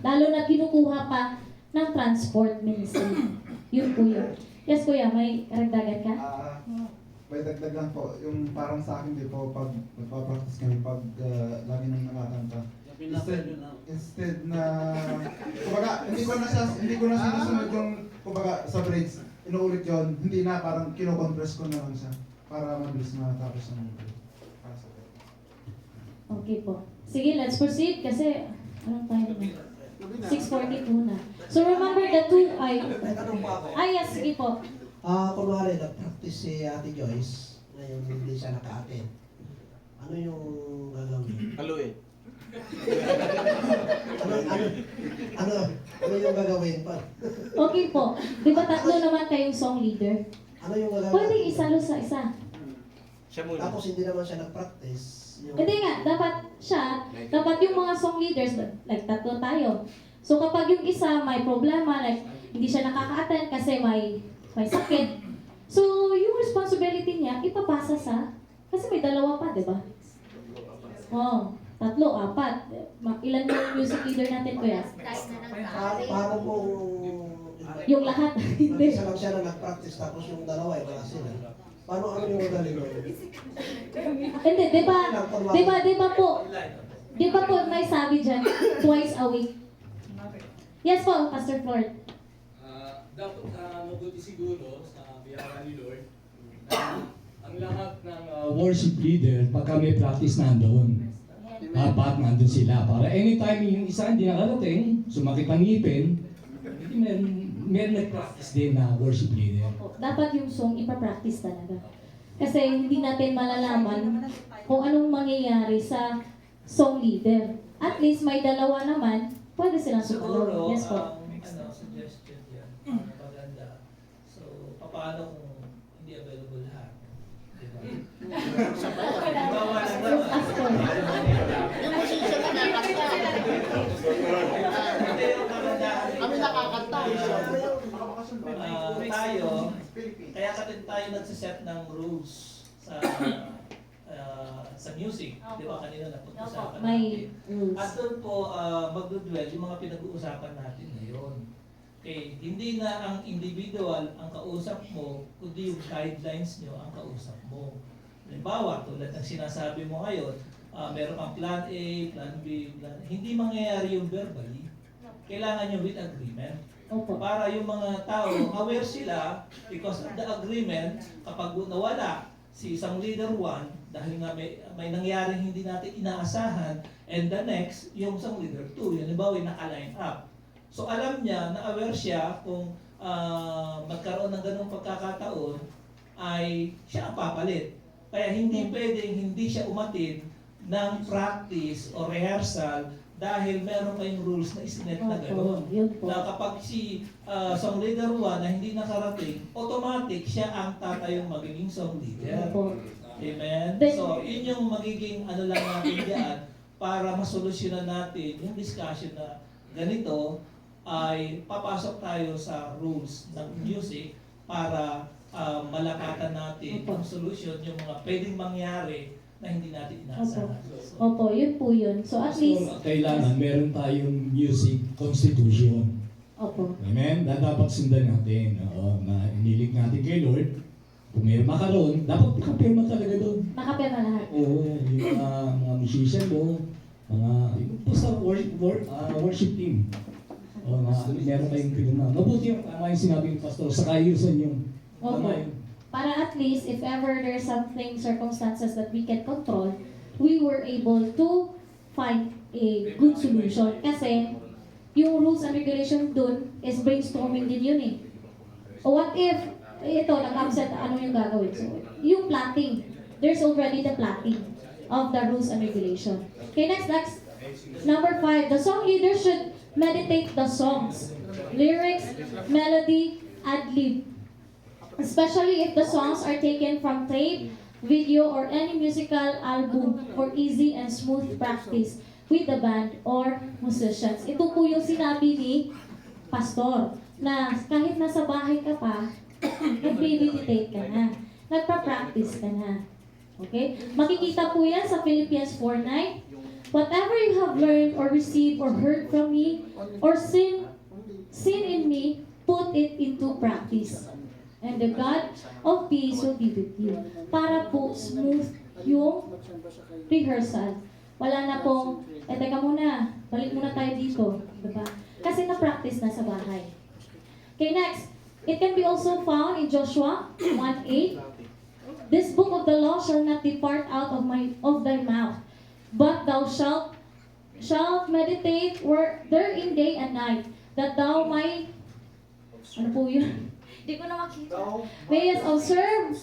Lalo na kinukuha pa ng transport ministry. Yun po yun. Yes, kuya, may karagdagan ka? May dagdag lang po, yung parang sa akin din po, pag magpapractice kami, pag lagi nang nakakanta, instead na kumbaga hindi ko na sinusunod yung kumbaga sa bridge, inuulit yon, hindi na, parang kino-compress ko na lang siya para mabilis matapos ang para sa akin. Okay po. Sige, let's proceed kasi anong time na? 6:42 na. So remember the two ay... yes, sige po. Kunwari, nag-practice si Ate Joyce, ngayon hindi siya naka-attend. Ano yung gagawin? Haluin. Ano yung gagawin pa? Okay po. Di ba tatlo naman kayong song leader? Ano yung gagawin? Pwede isalo sa isa. Siya muna. Tapos hindi naman siya nag-practice. Hindi nga, dapat yung mga song leaders, like tatlo tayo. So kapag yung isa may problema, like hindi siya nakaka-attend kasi may sakit, so yung responsibility niya, ipapasa sa, kasi may dalawa pa, di ba? Oh, 3, 4. Ilan yung music leader natin, kuya? Paano kung Yung lahat, hindi. isa lang siya na nag-practice tapos yung dalawa ay wala sila? Paano ano yung magaling mo? Hindi, di ba po may sabi dyan, twice a week. Yes po, Pastor Ford. Dapat mabuti siguro sa biyaya ni Lord ang lahat ng worship leader pagka may practice nandoon. Dapat nandun sila para anytime yung isa hindi nakarating, sumakit ang ngipin, may nag-practice din na worship leader. Dapat yung song ipapractice talaga. Kasi hindi natin malalaman kung anong mangyayari sa song leader. At least may dalawa naman, pwede silang Siguro, sumunod. Yes po. suggestion yan, maganda. So, paano kung hindi available lahat? Diba? Bawa lang naman. Yung musician na nakakanta. Kami nakakanta. Kaya tayo nagsiset ng rules sa music. Di ba kanina napag-usapan May natin. rules. At doon po, magdudwell yung mga pinag-uusapan natin ngayon. Okay, hindi na ang individual ang kausap mo, kundi yung guidelines nyo ang kausap mo. Halimbawa, tulad ng sinasabi mo ngayon, meron kang plan A, plan B, hindi mangyayari yung verbally. Kailangan yung with agreement. Opo. Para yung mga tao, aware sila because of the agreement, kapag nawala si isang leader 1, dahil nga may nangyaring hindi natin inaasahan, and the next, yung isang leader 2, yun halimbawa yung naka-line up. So alam niya, na-aware siya kung magkaroon ng ganung pagkakataon, ay siya ang papalit. Kaya hindi pwedeng hindi siya umatid ng practice o rehearsal dahil meron kayong rules na isinet na gano'n. Na kapag si song leader 1 na hindi nakarating, automatic siya ang tatayong magiging song leader. Amen? So, yun yung magiging ano lang natin diyan para masolusyonan natin yung discussion na ganito ay papasok tayo sa rules ng music para malapatan natin yung solution, yung mga pwedeng mangyari na hindi natin inaasahan. Opo, yun po yun. So at least... Kailangan meron tayong music constitution. Opo. Amen? Dapat sundan natin. Na inilig natin kay Lord. Kung may makaroon, dapat nakapirma talaga doon. Nakapirma lahat. Oo, yung mga musician mo, basta worship team. Meron kayong pinuna. Mabuti yung tama yung sinabi ng pastor, sa kayusan yung Opo. Para at least, if ever there's something, circumstances that we can control, we were able to find a good solution. Kasi, yung rules and regulations dun is brainstorming din yun eh. O what if, ito, nag-absent, ano yung gagawin? So, yung plotting. There's already the plotting of the rules and regulation. Okay, next. Number 5, the song leader should meditate the songs, lyrics, melody, ad-lib. Especially if the songs are taken from tape, video, or any musical album for easy and smooth practice with the band or musicians. Ito po yung sinabi ni Pastor, na kahit nasa bahay ka pa, nag-meditate ka na, nagpa-practice ka na. Okay? Makikita po yan sa Philippians 4:9. Whatever you have learned or received or heard from me or seen in me, put it into practice. And the God of peace will be with you. Para po smooth yung rehearsal. Wala na pong teka muna, balik muna tayo dito. Diba? Kasi na-practice na sa bahay. Okay, next. It can be also found in Joshua 1:8. This book of the law shall not depart out of thy mouth, but thou shalt meditate therein day and night, that thou might, ano po yun? Hindi ko na makita. Mayest observe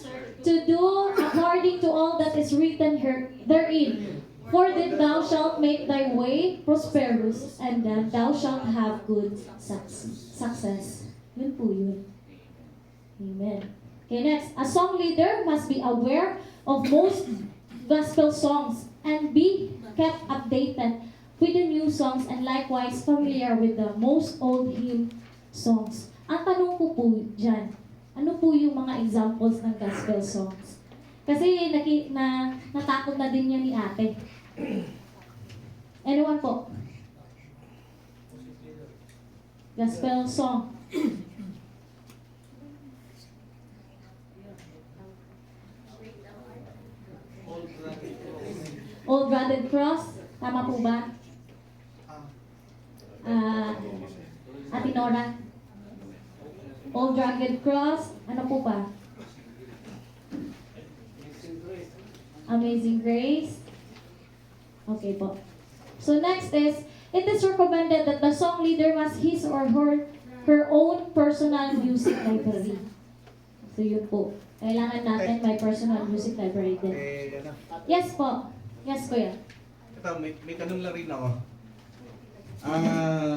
to do according to all that is written therein. For then thou shalt make thy way prosperous, and then thou shalt have good success. Yun po yun. Amen. Okay, next. A song leader must be aware of most gospel songs and be kept updated with the new songs and likewise familiar with the most old hymn songs. Ang tanong ko po dyan, ano po yung mga examples ng gospel songs? Kasi natakot na din yan ni ate. Anyone po? Gospel song. Old Rugged Cross, tama po ba? Ate Nora? Old Rugged Cross, ano po ba? Amazing Grace. Okay po. So next is, it is recommended that the song leader must his or her own personal music library. So yun po. Kailangan natin may personal music library din. Yes po. Yes, kuya. Ito, may tanong lang rin ako.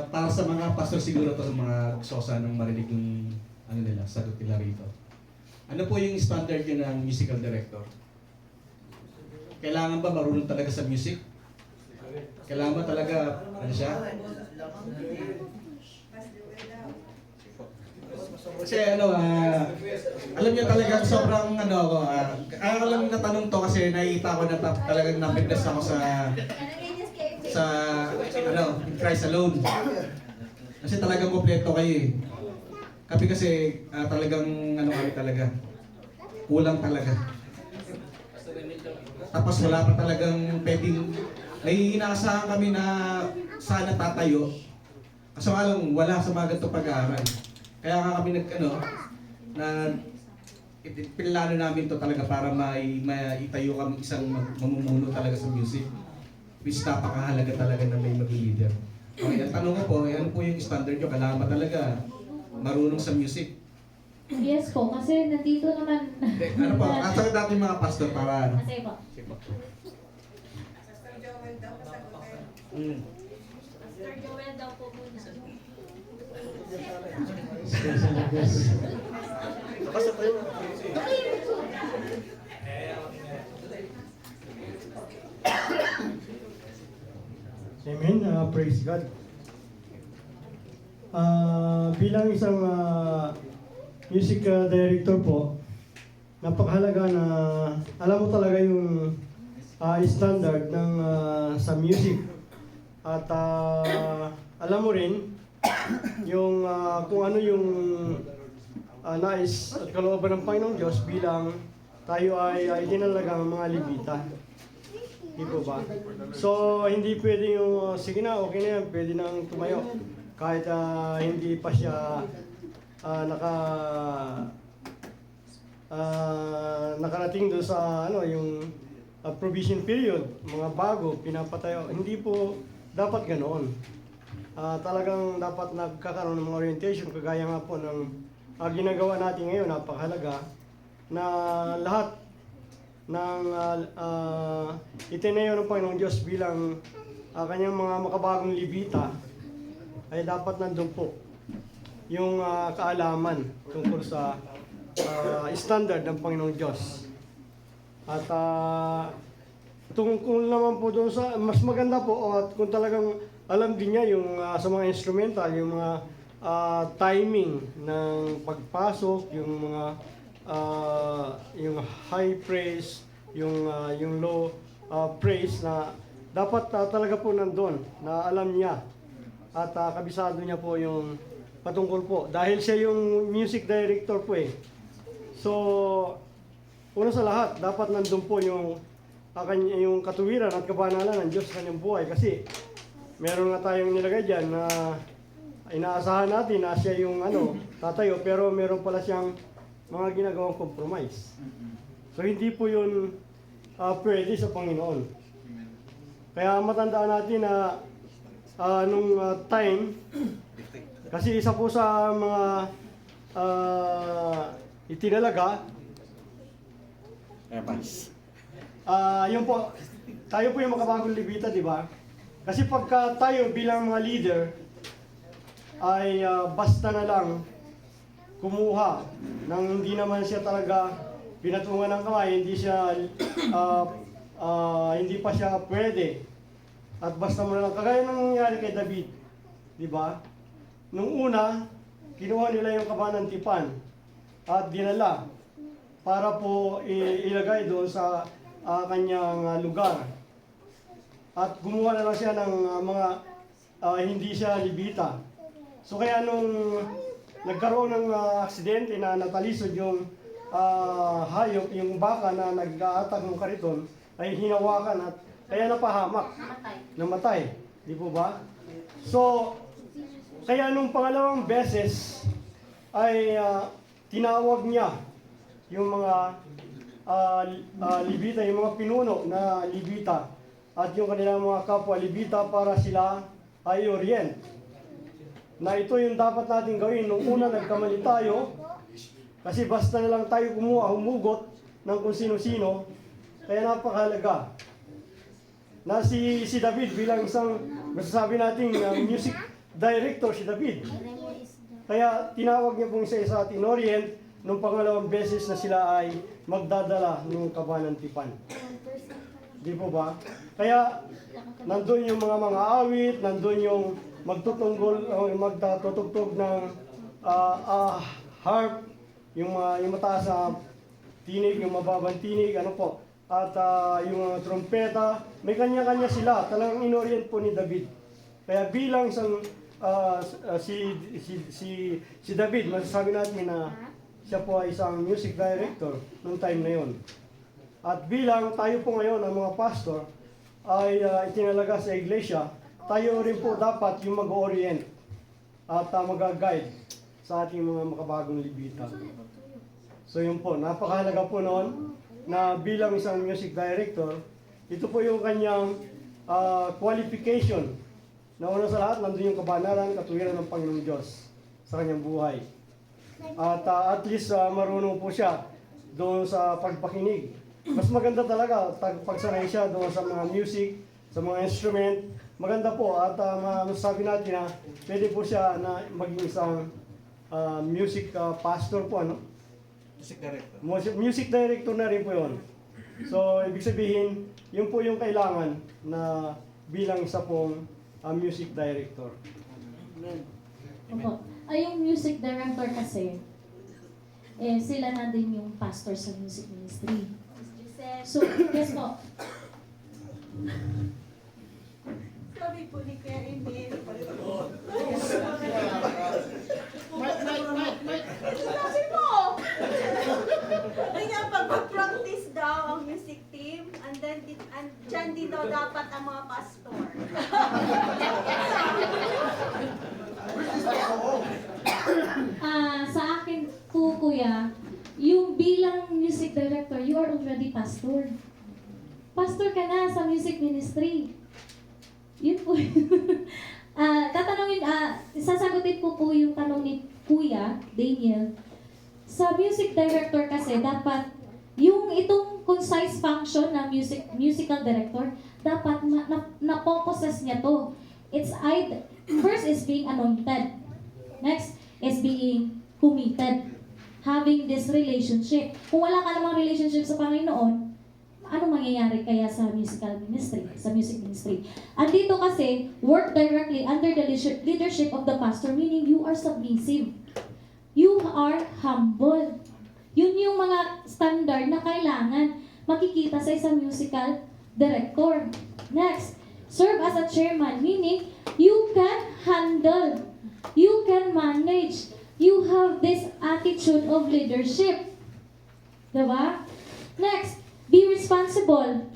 Para sa mga pastor siguro to, sa mga sosa nang marinig yung sagot nila rito. Ano po yung standard yun ng musical director? Kailangan ba marunong talaga sa music? Kailangan ba talaga, ano siya? Kasi alam niyo talagang sobrang alam niyo na tanong to kasi nakita ko na talagang napiglas ako sa in Christ alone. Kasi talagang kompleto kayo eh. Kami kasi talagang kami talaga. Kulang talaga. Tapos wala pa talagang pwedeng, may inaasahan kami na sana tatayo. Kaso wala sa mga ganito pag-aaral. Kaya nga kami pinlano namin to talaga para maitayo kami isang mamumuno talaga sa music. Which napakahalaga talaga na may maging leader. Okay, ang tanong ko po, ano po yung standard nyo? Kailangan ba talaga marunong sa music? Yes po, kasi nandito naman. Ano po, asal natin mga pastor para ano? Kasi po. Pastor Joel daw po muna. Basta tayo. Amen. Praise God. Bilang isang music director po, napakahalaga na alam mo talaga yung standard ng sa music. At alam mo rin yung kung ano yung nais at kalooban ng Panginoong Diyos bilang tayo ay dinalagang mga Levita. Di po ba? So, hindi pwede yung, sige na, okay na yan, pwede nang tumayo. Kahit hindi pa siya nakarating doon sa yung provision period, mga bago, pinapatayo. Hindi po dapat ganoon. Talagang dapat nagkakaroon ng mga orientation, kagaya nga po ng ginagawa natin ngayon, napakahalaga na lahat ng itinayo ng Panginoong Diyos bilang kanyang mga makabagong Levita ay dapat nandun po yung kaalaman tungkol sa standard ng Panginoong Diyos. At tungkol naman po doon sa mas maganda po at kung talagang alam din niya yung sa mga instrumental, yung mga timing ng pagpasok, yung mga yung high praise, yung low praise na dapat talaga po nandun na alam niya at kabisado niya po yung patungkol po dahil siya yung music director po eh. So una sa lahat dapat nandun po yung yung katuwiran at kabanalan ng Diyos sa kanyang buhay. Kasi meron nga tayong nilagay dyan na inaasahan natin na siya yung tatayo, pero meron pala siyang mga ginagawang compromise. So hindi po yun pwede sa Panginoon. Kaya matandaan natin na nung time, kasi isa po sa mga itinalaga, yun po, tayo po yung makabagong Levita, di ba? Kasi pagka tayo bilang mga leader, ay basta na lang kumuha nang hindi naman siya talaga pinatungan ng kamay, hindi pa siya pwede. At basta mo na lang, kagaya ng nangyari kay David, di ba? Nung una, kinuha nila yung kabanang tipan at dinala para po ilagay doon sa kanyang lugar. At gumawa na lang siya ng mga hindi siya Levita. So kaya nung nagkaroon ng aksidente na natalisod yung hayop, yung baka na nag-aatak ng kariton, ay hinawakan at kaya napahamak. Namatay. Di po ba? So, kaya nung pangalawang beses ay tinawag niya yung mga Levita, yung mga pinuno na Levita at yung kanilang mga kapwa Levita para sila ay orient. Na ito yung dapat natin gawin. Nung una nagkamali tayo, kasi basta na lang tayo humugot ng kung sino-sino, kaya napakahalaga na si David bilang isang masasabi nating music director si David. Kaya tinawag niya pong isa-isa at inorient nung pangalawang beses na sila ay magdadala ng kabanang tipan. Di po ba? Kaya nandun yung mga awit, nandun yung magtatutugtog ng harp, yung mataas na tinig, yung mababang tinig, at yung trompeta, may kanya-kanya sila. Talagang inorient po ni David. Kaya bilang isang si David, masasabi natin na siya po ay isang music director noong time na yon. At bilang tayo po ngayon, ang mga pastor, ay itinalaga sa iglesia, tayo rin po dapat yung mag-orient at mag-guide sa ating mga makabagong Levita. So yun po, napakahalaga po noon na bilang isang music director, ito po yung kanyang qualification. Na una sa lahat, nandun yung kabanalan, katuwiran ng Panginoong Diyos sa kanyang buhay. At least marunong po siya doon sa pagpakinig. Mas maganda talaga pagsanay siya doon sa mga music, sa mga instrument. Maganda po at masasabi natin na pwede po siya na maging isang music pastor po, Music director. Music director na rin po yun. So, ibig sabihin, yun po yung kailangan na bilang isa pong music director. Amen. Opo. Yung music director kasi, sila na din yung pastor sa music ministry. So, yes po. Sabi po ni Kuya Emil. Sabi mo! Kaya pag-practice daw ang music team, and then dyan din daw dapat ang mga pastor. Sa akin po, Kuya, yung bilang music director, you are already pastor. Pastor ka na sa music ministry. Yun po. Sasagutin ko po yung tanong ni Kuya Daniel. Sa music director kasi, dapat yung itong concise function na musical director, dapat na-possess niya to. It's either, first is being anointed. Next is being committed. Having this relationship. Kung wala ka namang relationship sa Panginoon, ano mangyayari kaya sa musical ministry, sa music ministry? At dito kasi, work directly under the leadership of the pastor, meaning you are submissive. You are humble. Yun yung mga standard na kailangan makikita sa isang musical director. Next, serve as a chairman, meaning you can handle, you can manage, you have this attitude of leadership. Diba? Next, be responsible.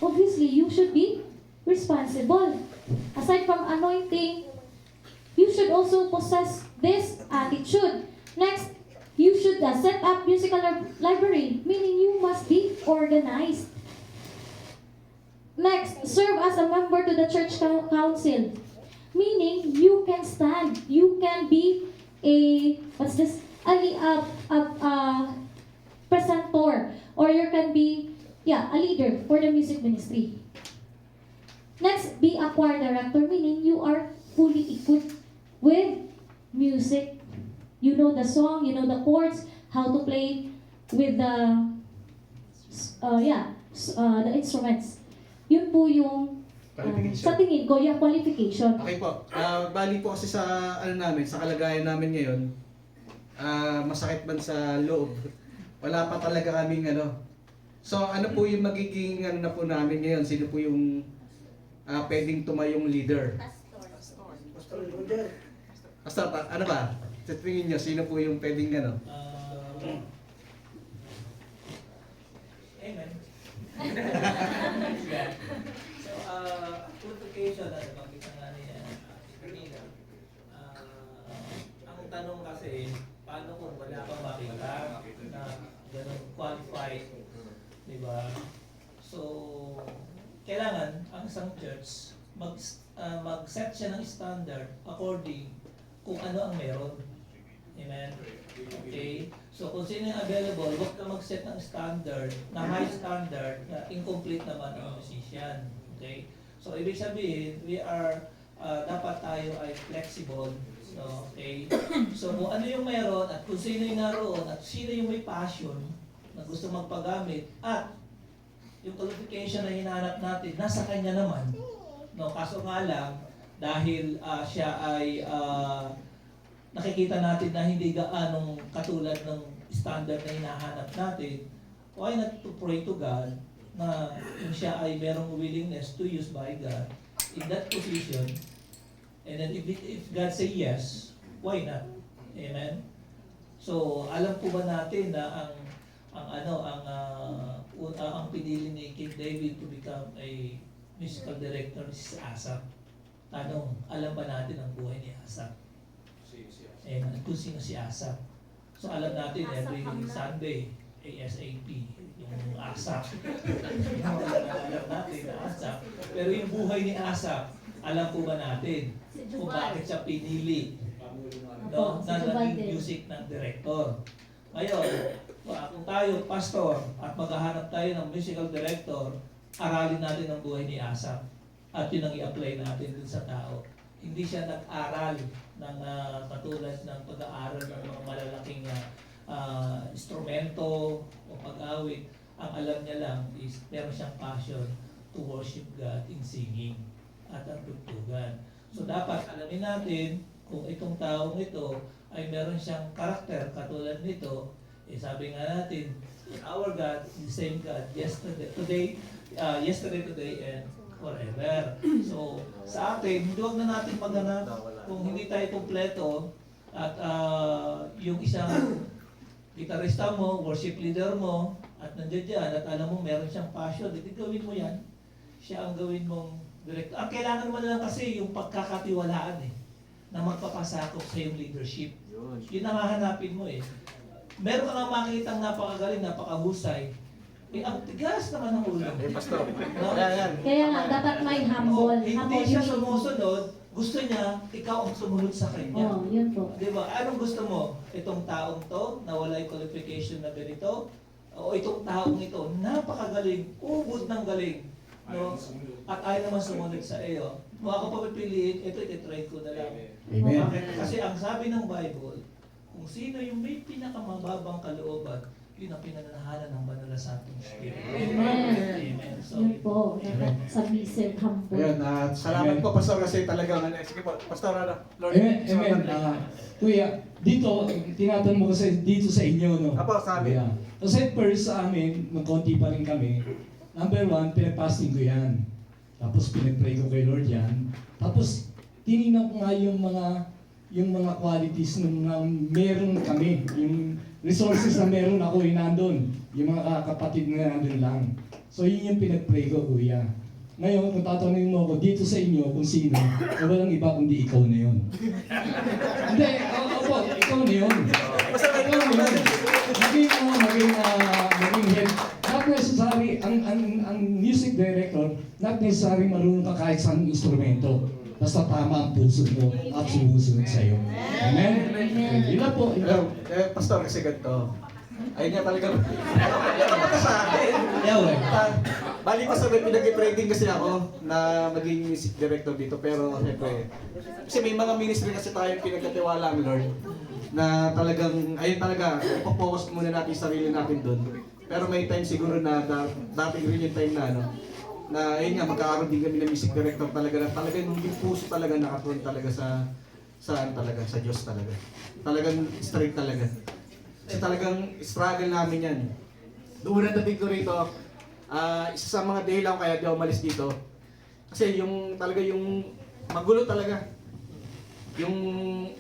obviously you should be responsible. Aside from anointing, you should also possess this attitude. Next, you should set up musical library, meaning you must be organized. Next, serve as a member to the church council, meaning you can stand, you can be a presenter, or you can be a leader for the music ministry. Next, be a choir director, meaning you are fully equipped with music. You know the song, you know the chords, how to play with the instruments. Yun po yung sa tingin ko, yung qualification. Okay po. Bali po kasi sa namin, sa kalagayan namin ngayon, masakit man sa loob. Wala pa talaga kaming So ano po yung magiging na po namin ngayon? Sino po yung pwedeng tumayong leader? Pastor, ano ba? Sa tingin niyo, sino po yung pwedeng Amen. So, purification, nabanggit na nga niya, kanina. Ang tanong kasi, paano kung wala pang makita na ganun qualified, di ba? So, kailangan ang isang church mag-set siya ng standard according kung ano ang meron. Amen? Okay? So kung sino yung available, huwag ka mag-set ng standard, na high standard, na incomplete naman ang musician. Okay? So ibig sabihin, we are, dapat tayo ay flexible. So, okay? So kung ano yung meron, at kung sino yung naroon, at sino yung may passion, na gusto magpagamit, at yung qualification na hinahanap natin, nasa kanya naman. No, kaso nga lang, dahil siya ay nakikita natin na hindi gaanong katulad ng standard na hinahanap natin, why not to pray to God na kung siya ay merong willingness to use by God in that position, and then if God say yes, why not? Amen? So, alam po ba natin na ang pinili ni King David to become a musical director si Asaph? Tanong, alam ba natin ang buhay ni Asaph? Kung sino si Asaph? So alam natin every Sunday, ASAP, yung Asaph. Alam natin na Asaph. Pero yung buhay ni Asaph, alam po ba natin kung bakit siya pinili na naging music ng director? Ngayon, kung tayo, pastor, at maghahanap tayo ng musical director, aralin natin ang buhay ni Asaph at yun ang i-apply natin dun sa tao. Hindi siya nag-aral ng katulad ng pag-aaral ng mga malalaking instrumento o pag-awit. Ang alam niya lang is meron siyang passion to worship God in singing at ang tugtugan. So dapat alamin natin kung itong taong ito ay meron siyang karakter katulad nito. Sabi nga natin, our God is the same God yesterday, today, and forever. So, sa atin, huwag na natin maghanap kung hindi tayo kumpleto at yung isang gitarista mo, worship leader mo, at nandiyan dyan, at alam mo meron siyang passion, hindi gawin mo yan. Siya ang gawin mong director. Ang kailangan mo na lang kasi yung pagkakatiwalaan na magpapasakop sa yung leadership. Yun ang hahanapin mo Meron ka nga makikita napakagaling, napakahusay. Ang tigas naman ng ulo. Pastor. No? Kaya nga, dapat may humble. Hindi siya sumusunod, gusto niya, ikaw ang sumunod sa kanya. Yun po. Diba? Anong gusto mo? Itong taong to, na wala yung qualification na ganito? O itong taong ito, napakagaling, ubod ng galing. No? At ayaw naman sumunod sa iyo. Kung ako papipiliin, ito ititry ko na lang. Amen. Bakit? Kasi ang sabi ng Bible, kung sino yung may pinakamababang kalooban, yun ang pinananahanan ng banal na Santong Spirit. Amen. So, Yun po. Dapat submissive, humble. Ayan, salamat po, Pastor, kasi talagang, sige po, Pastor, Lord. Amen. Kuya, dito, tinatanong mo kasi dito sa inyo, no? Apo, sabi. Yeah. Kasi first sa amin, nung konti pa rin kami, number one, pinapasting ko yan. Tapos pinag-pray ko kay Lord yan. Tapos, tinignan ko nga yung mga yung mga qualities na meron kami, yung resources na meron ako nandun, yung mga kapatid na nandun lang. So yun yung pinag-pray ko, kuya. Ngayon, kung tatanungin mo ako dito sa inyo kung sino, walang iba kundi ikaw na yun. Hindi, opo, ikaw na yun. Ikaw na yun. Maging head. Not necessary, ang music director, not necessary marunong ka kahit saan instrumento. Basta tama ang puso mo at sumusunod sa'yo. Amen? Yun lang po. Pastor, kasi ganito. Ayun nga talaga. Mata sa akin. Bali pa sa pinag-i-pray din kasi ako na maging music director dito. Pero siyempre, kasi may mga ministry kasi tayo pinagkatiwala ng Lord na talagang, ayun talaga, ipopokus muna natin yung sarili natin doon. Pero may time siguro na dating rin yung time na na ayun nga, magkakaroon din kami ng music director talaga na talagang yung puso talaga nakatuon talaga sa Diyos talaga. Talagang straight talaga. Kasi talagang struggle namin yan. Doon na dating ko rito, isa sa mga dahilan kaya di ako umalis dito. Kasi yung talaga yung magulo talaga. Yung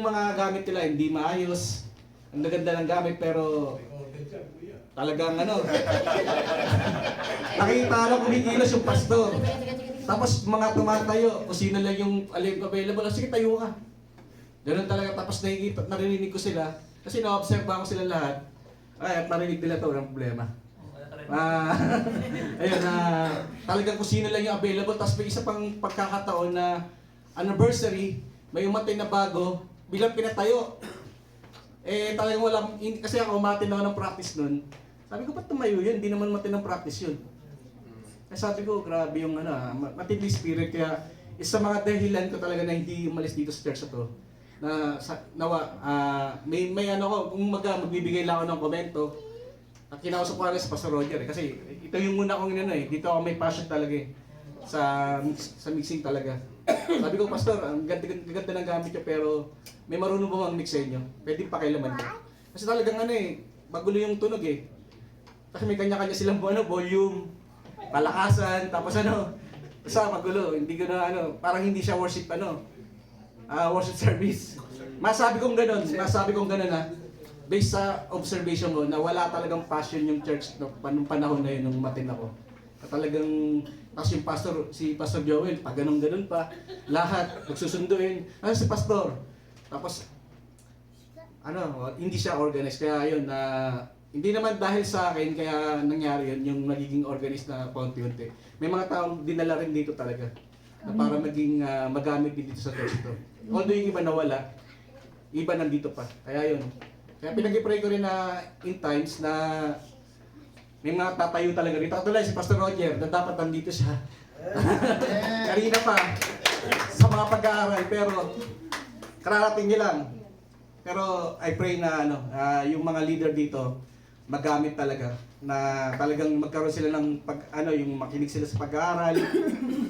mga gamit nila hindi maayos. Ang gaganda ng gamit pero talagang nakita lang kumikilos yung pastor. Tapos mga tumatayo, kung sino lang yung available, sige tayo ka. Ganun talaga, tapos narinig ko sila. Kasi na-observe ko sila lahat. Ay, at narinig nila to, walang problema. Ayun, talagang kung sino lang yung available. Tapos may isa pang pagkakataon na anniversary, may umatay na bago, bilang pinatayo. Talagang walang, kasi ako umatin ako ng practice nun. Sabi ko, ba't tumayo yun? Hindi naman matin ng practice yun. Sabi ko, grabe yung matindi spirit. Kaya isa mga dahilan ko talaga na hindi umalis dito sa church na to. May kung magbibigay lang ako ng komento, kinausap ko sa Pastor Roger kasi ito yung muna kong dito ako may passion talaga sa mixing talaga. Sabi ko, Pastor, ang ganda ng gamit niyo pero may marunong ba mag-mix sa inyo? Pwede pakialaman niyo. Kasi talagang magulo yung tunog Kasi may kanya-kanya silang volume, palakasan, tapos basta magulo, hindi ko na parang hindi siya worship worship service. Masabi kong ganun based sa observation mo na wala talagang passion yung church nung panahon na yun nung matin ako. Talagang tapos yung si Pastor Joel, pag ganun pa, lahat nagsusunduin, si Pastor. Tapos hindi siya organized kaya yun hindi naman dahil sa akin kaya nangyari yun yung nagiging organized na paunti-unti. May mga taong dinala rin dito talaga na para maging magamit din dito sa church ito. Although yung iba nawala, iba nandito pa. Kaya yun. Kaya pinag-pray ko rin na in times na may mga tatayo talaga rito. Katulad si Pastor Roger na dapat nandito siya. Kanina pa sa mga pag-aaral pero kararating niya lang. Pero I pray na yung mga leader dito magamit talaga na talagang magkaroon sila ng yung makinig sila sa pag-aaral.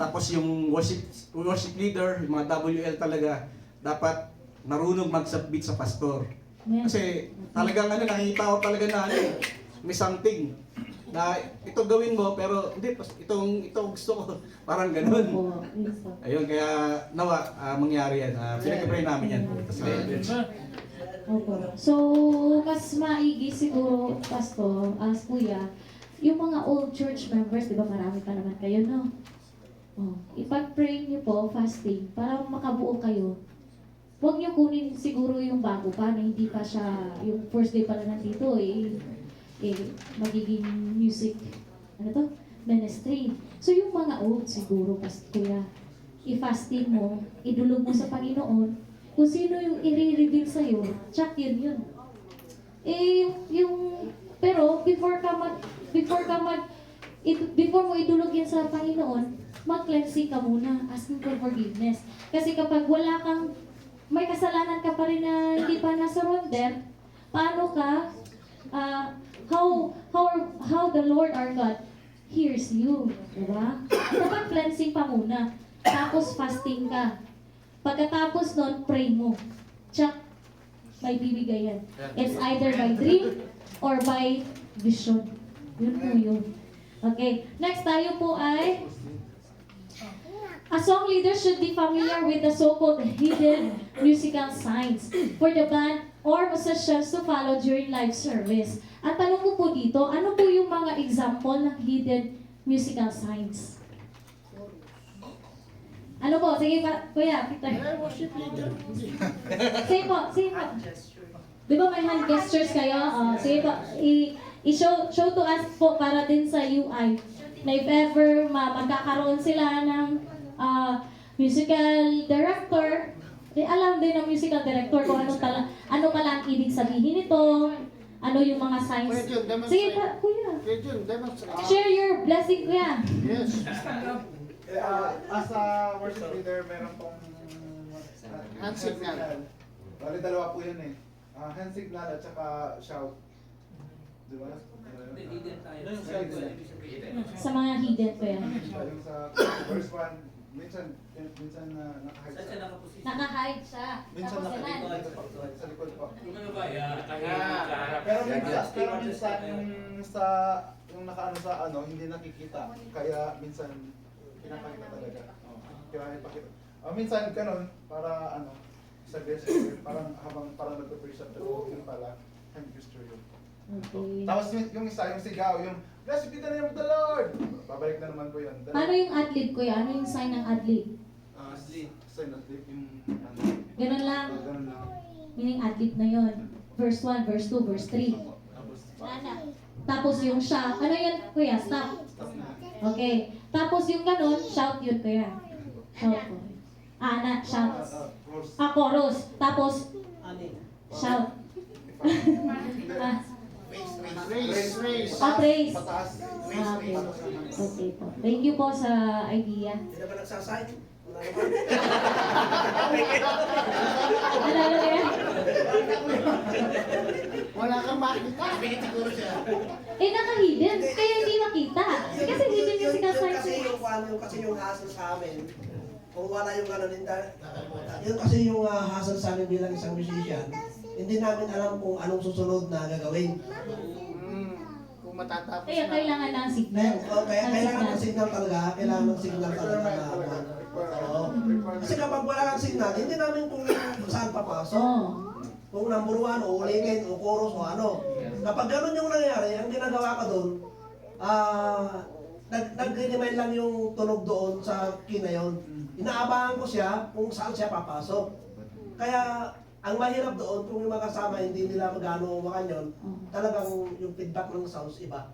Tapos yung worship leader, yung mga WL talaga dapat marunong mag-submit sa pastor. Kasi talagang nakikita ko talaga na may something na ito gawin mo pero hindi ito gusto ko parang ganoon. Ayun kaya nawa mangyari yan. Pinag-pray namin yan. So, mas maigi siguro, Pastor, Kuya, yung mga old church members, di ba marami pa naman kayo, no? Ipag-pray niyo po, fasting, para makabuo kayo. Huwag niyo kunin siguro yung bago pa, na hindi pa siya, yung first day pa lang nandito, magiging music, ministry. So, yung mga old siguro, Kuya, i-fasting mo, idulog mo sa Panginoon, kung sino yung i-reveal sa'yo, check yun. Pero before mo idulog yan sa Panginoon, mag-cleansing ka muna, asking for forgiveness. Kasi kapag may kasalanan ka pa rin na hindi pa na-surrender, paano ka, how the Lord our God hears you, diba? Dapat cleansing pa muna, tapos fasting ka. Pagkatapos nun, pray mo. Check, may bibigay yan. It's either by dream or by vision. Yun po yun. Okay, next tayo po ay A song leader should be familiar with the so-called hidden musical signs for the band or musicians to follow during live service. At tanong ko po dito, ano po yung mga example ng hidden musical signs? Ano po? Sige pa, Kuya, Peter. Worship leader. Sige po. Di ba may hand gestures kayo? Sige po, i-show to us po para din sa UI. Na if ever magkakaroon sila ng musical director, alam din ng musical director kung ano pala ang ibig sabihin nito, ano yung mga signs. Pwede yun, demonstrate. Sige pa, Kuya. Pwede yun, demonstrate. Share your blessing, Kuya. Yes. As a worship leader, meron pong Hand signal. Bali, dalawa po yun eh. Hand signal at saka shout. Di ba? Sa mga hidden, Kuya. Yung sa verse 1, minsan naka-hide siya. Naka-hide siya. Minsan Tapos naman. naka-hide sa likod po. Pero Pero minsan yung nakaano sa hindi nakikita. Kaya minsan pinapakita talaga. Kaya ipakita. Minsan ganun para sa gesture, parang nagpe-preach at yun pala hand gesture yun. Okay. Tapos yung isa, yung sigaw, yung blessed be the name of the Lord. Babalik na naman ko yun. Paano yung ad-lib, Kuya? Ano yung sign ng ad-lib? Sign of lip, yung Ganun lang. ganun lang. Meaning ad-lib na yun. Verse 1, verse 2, verse 3. Tapos yung shout. Ano yun, Kuya? Stop. Okay. Tapos yung ganun, shout yun, Kuya. Shout po. Shout. Chorus. Tapos, shout. Praise. Praise. Pataas. Okay. Okay po. Thank you po sa idea. Hindi na ba nagsasahin? Ano yan? Wala kang makita. Naka-hidden. Kaya hindi makita. Kasi hidden musical signs. Kasi yung hassle sa amin, kung wala yung yun kasi yung hassle sa amin bilang isang musician, hindi namin alam kung anong susunod na gagawin. Kung matatapos Kaya kailangan ng signal. Kaya kailangan ng signal talaga, Kasi kapag wala kang signal, hindi namin kung saan papasok. Kung number 1, o ulitin, o chorus, o ano. Kapag ganun yung nangyari, ang ginagawa ka doon, nag-remind lang yung tunog doon sa key na yun. Inaabangan ko siya kung saan siya papasok. Kaya, ang mahirap doon, kung yung mga kasama hindi nila magano makanyon, talagang yung feedback ng sounds iba.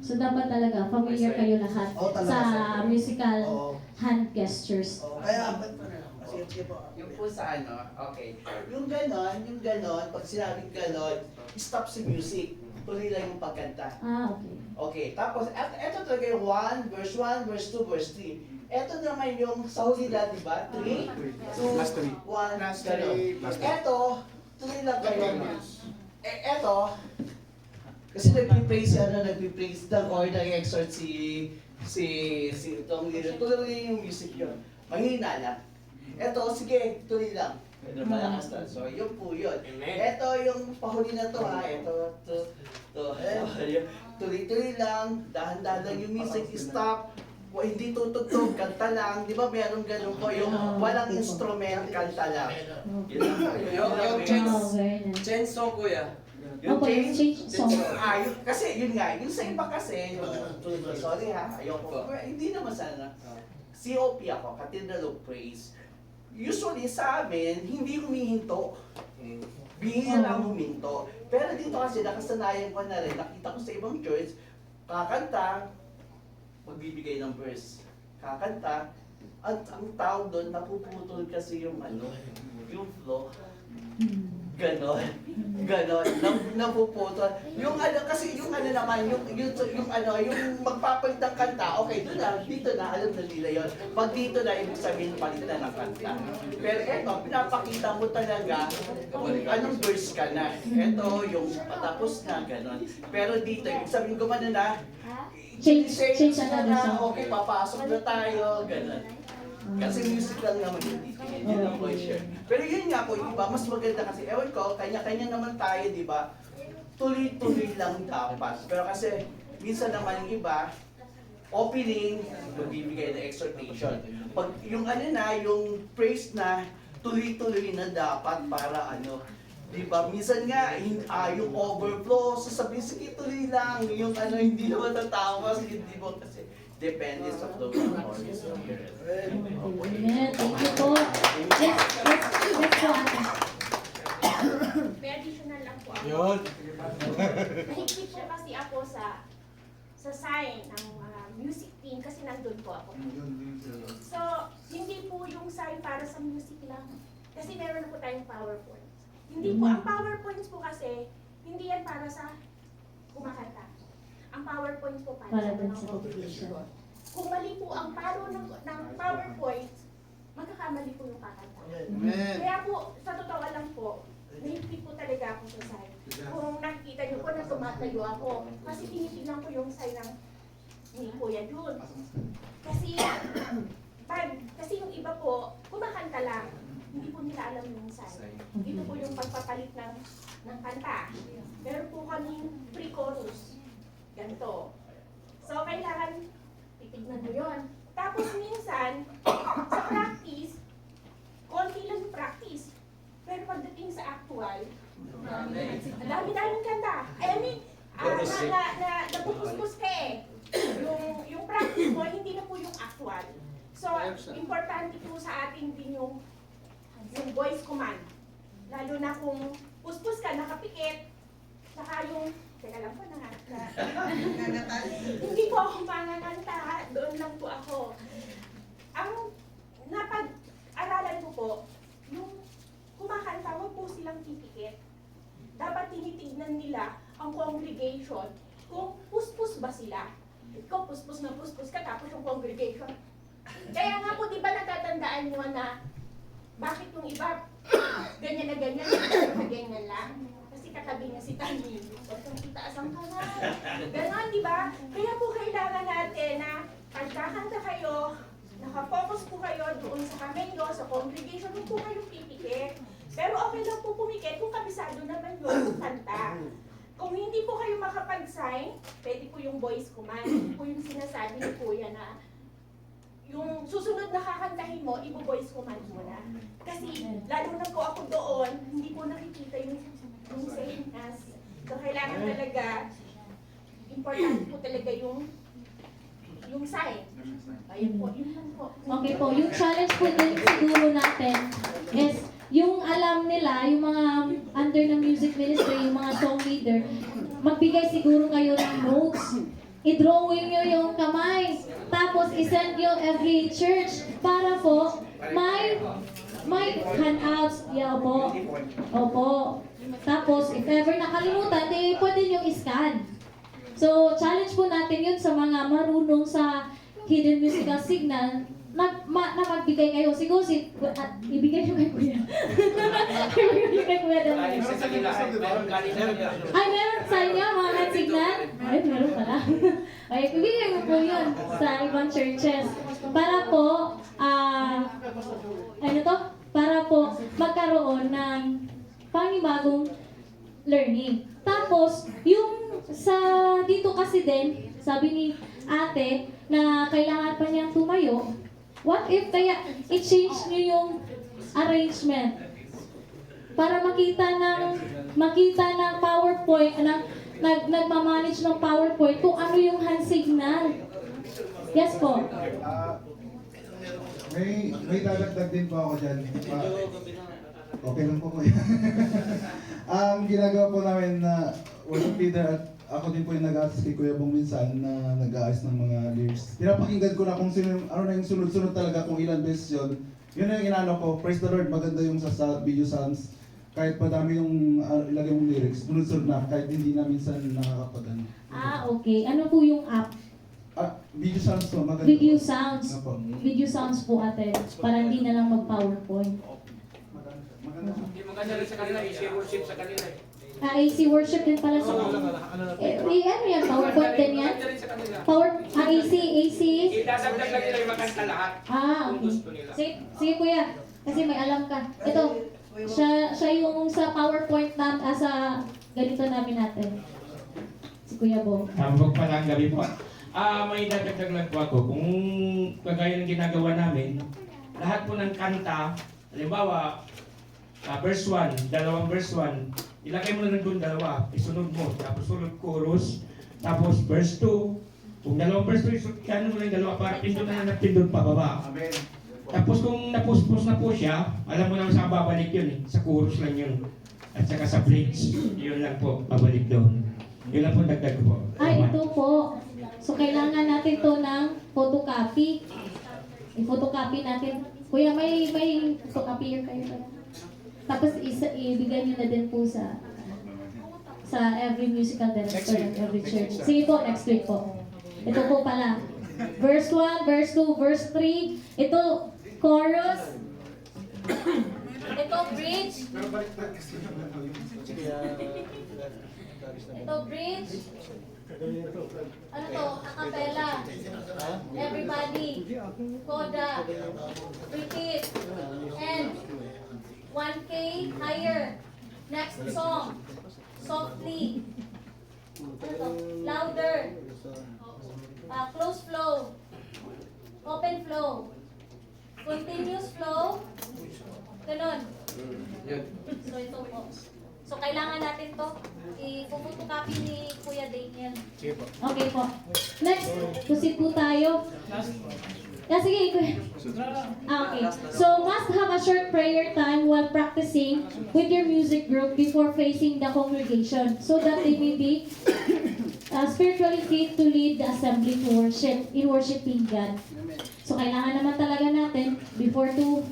So dapat talaga familiar kayo lahat sa musical hand gestures. Kaya, yung po sa okay. Yung ganon, pag sinabing ganon, stop si music. Tuloy lang yung pagkanta. Okay. Okay, tapos eto talaga yung 1, verse 1, verse 2, verse 3. Eto naman yung sa huli na, di ba? 3, 2, 1, ganon. Eto, tuloy lang kayo. Eto, kasi nagpipraise ng or nag-exhort si Tom Leader. Tuloy yung music yun. Mahina lang. Eto, sige, tuloy lang. Ito malakas na. So, yun po yun. Ito yung pahuli na to ha. Ito. Tuloy-tuloy lang. Dahan-dahan lang yung music. Stop. Hindi tutugtog. Kanta lang. Di ba meron ganun po? Yung walang instrument, kanta lang. Yun lang. Yung change song kuya. Yung change song. Kasi yun nga. Yung sa iba kasi, sorry ha. Ayoko. Hindi naman sana. COP ako, Cathedral of Praise. Usually sa amin, hindi humihinto. Bihira ang huminto. Pero dito kasi nakasanayan ko na rin, nakita ko sa ibang church, kakanta, magbibigay ng verse. Kakanta, at ang tawag doon, napuputol kasi yung yung flow. Ganon. Napuputol. Yung kasi yung naman, yung magpapalit ng kanta, okay, doon na, dito na, alam na nila yun. Pag dito na, ibig sabihin, palit na ng kanta. Pero eto, pinapakita mo talaga kung anong verse ka na. Eto, yung patapos na, ganon. Pero dito, ibig sabihin, gumano na, change na, okay, papasok na tayo, ganon. Kasi music lang naman yun ang voice share. Pero yun nga po, iba, mas maganda kasi, ewan ko, kanya-kanya naman tayo, di ba? Tuloy-tuloy lang dapat. Pero kasi, minsan naman yung iba, opening, magbibigay ng exhortation. Pag yung ano na, yung praise na, tuloy-tuloy na dapat para ano, di ba? Minsan nga, yung overflow, sasabihin, sige tuloy lang, yung ano, hindi naman tatawas, hindi mo kasi depende sa flow ng Holy Spirit. Amen. Thank you po. Let's go, ate. May additional lang po ako. Yun. Mahigpit po kasi ako sa sign ng music team kasi nandun po ako. So, hindi po yung sign para sa music lang. Kasi meron na po tayong PowerPoint. Hindi po, ang PowerPoint po kasi, hindi yan para sa kumakanta. Ang PowerPoint po para sa Para mga sa congregation. Kung mali po ang paro ng PowerPoint, magkakamali po yung kakanta. Amen. Kaya po, sa totoo lang po, nahigpit po talaga ako sa sign. Kung nakikita niyo po na tumatayo ako, kasi tinitignan ko yung sign ng ni Kuya Jun. Kasi yung iba po, kumakanta lang. Hindi po nila alam yung sign. Ito po yung pagpapalit ng kanta. Meron po kaming pre-chorus. Ganito. So, kailangan titignan mo yun. Tapos minsan, sa practice, konti lang yung practice. Pero pagdating sa actual, dami-daming kanta. I mean, napupuspos ka eh. Yung practice mo, hindi na po yung actual. So, importante po sa atin din yung voice command. Lalo na kung puspos ka, nakapikit, saka yung, teka lang po, hindi po ako manganganta, doon lang po ako. Ang napag-aralan ko po, yung kumakanta, huwag po silang pipikit. Dapat tinitignan nila ang congregation kung puspos ba sila. Ikaw puspos na puspos ka, tapos yung congregation. Kaya nga po, di ba natatandaan nyo na bakit yung iba ganyan na ganyan, na ganyan lang? Kasi katabi niya si Tani. Huwag kang itaas ang kamay. Ganon, di ba? Kaya po kailangan natin na pagkakanta kayo, nakafocus po kayo doon sa kamay nyo, sa congregation, huwag po kayong pipikit. Pero okay lang po pumikit kung kabisado naman yung kanta. Kung hindi po kayo makapag-sign, pwede po yung voice command. Hindi po yung sinasabi ni Kuya na yung susunod na kakantahin mo, ibo-voice command mo na. Kasi lalo na po ako doon, hindi po nakikita yung same as. So kailangan talaga, importante po talaga yung sign. Ayun po, yun lang po. Okay po, yung challenge po din siguro natin is yung alam nila, yung mga under ng music ministry, yung mga song leader, magbigay siguro kayo ng notes. I-drawing nyo yung kamay. Tapos isend nyo every church para po may handouts. Yeah, opo. Opo. Tapos if ever nakalimutan, di pwede nyo i-scan. So, challenge po natin yun sa mga marunong sa hidden musical signal na magbigay kayo. Siguro ibigay nyo kay Kuya. Ibigay nyo kay Kuya daw. Ay, meron sa inyo mga hand signal? Ay, meron pala. Ay, ibigay mo po yun sa ibang churches. Para po, para po magkaroon ng panibagong learning. Tapos, yung sa dito kasi din, sabi ni ate, na kailangan pa niyang tumayo, what if kaya i-change niyo yung arrangement para makita ng PowerPoint, nagmamanage ng PowerPoint kung ano yung hand signal. Yes po. May dadagdag din po ako dyan. Okay lang po kuya. Ang ginagawa po namin na worship leader at ako din po yung nag-assist kay Kuya Bong minsan na nag-aayos ng mga lyrics. Pinapakinggan ko na kung sino, ano na yung sunod-sunod talaga kung ilan beses yun. Yun na yung inano ko, praise the Lord, maganda yung sa video sounds. Kahit pa dami yung ilagay mong lyrics, sunod-sunod na, kahit hindi na minsan nakakapagano. Okay. Ano po yung app? Video sounds po, maganda Video po. sounds. Opo. Video sounds po ate. Para hindi na lang mag-PowerPoint. Hindi maganda rin sa kanila, i-share worship sa kanila eh. AC worship din pala sa ano yan? PowerPoint din yan? AC. Idadagdag lang nila yung makanta lahat. Okay. Sige kuya, kasi may alam ka. Ito, siya yung sa PowerPoint na sa ganito namin natin. Si Kuya Bo. Tambok pa lang gabi po. May dadagdag lang po ako. Kung kagaya ng ginagawa namin, lahat po ng kanta, halimbawa, verse 1, dalawang verse 1, ilagay mo na lang doon dalawa, isunod mo, tapos sunod chorus, tapos verse 2, kung dalawang verse 2, ano mo lang dalawa para pindot na lang pindot pababa. Amen. Tapos kung napuspos na po siya, alam mo naman saan babalik yun eh, sa chorus lang yun. At saka sa bridge, yun lang po, babalik doon. Yun lang po dagdag ko po. Ito po. So, kailangan natin to ng photocopy. I-photocopy natin. Kuya, may photocopier kayo ba? Tapos ibigay nyo na din po sa every musical director at every church. Sige po, next week po. Ito po pala. Verse 1, verse 2, verse 3. Ito, chorus. Ito, bridge. Ito, bridge. Ano to? Acapella. Everybody. Coda. Repeat. And 1K higher. Next song. Softly. Ano to? Louder. Close flow. Open flow. Continuous flow. Ganon. So ito po. So kailangan natin to. I-photocopy ni Kuya Daniel. Okay po. Next, proceed po tayo. Sige, Kuya. Okay. So must have a short prayer time while practicing with your music group before facing the congregation so that they may be spiritually fit to lead the assembly to worship, in worshiping God. So kailangan naman talaga natin, before to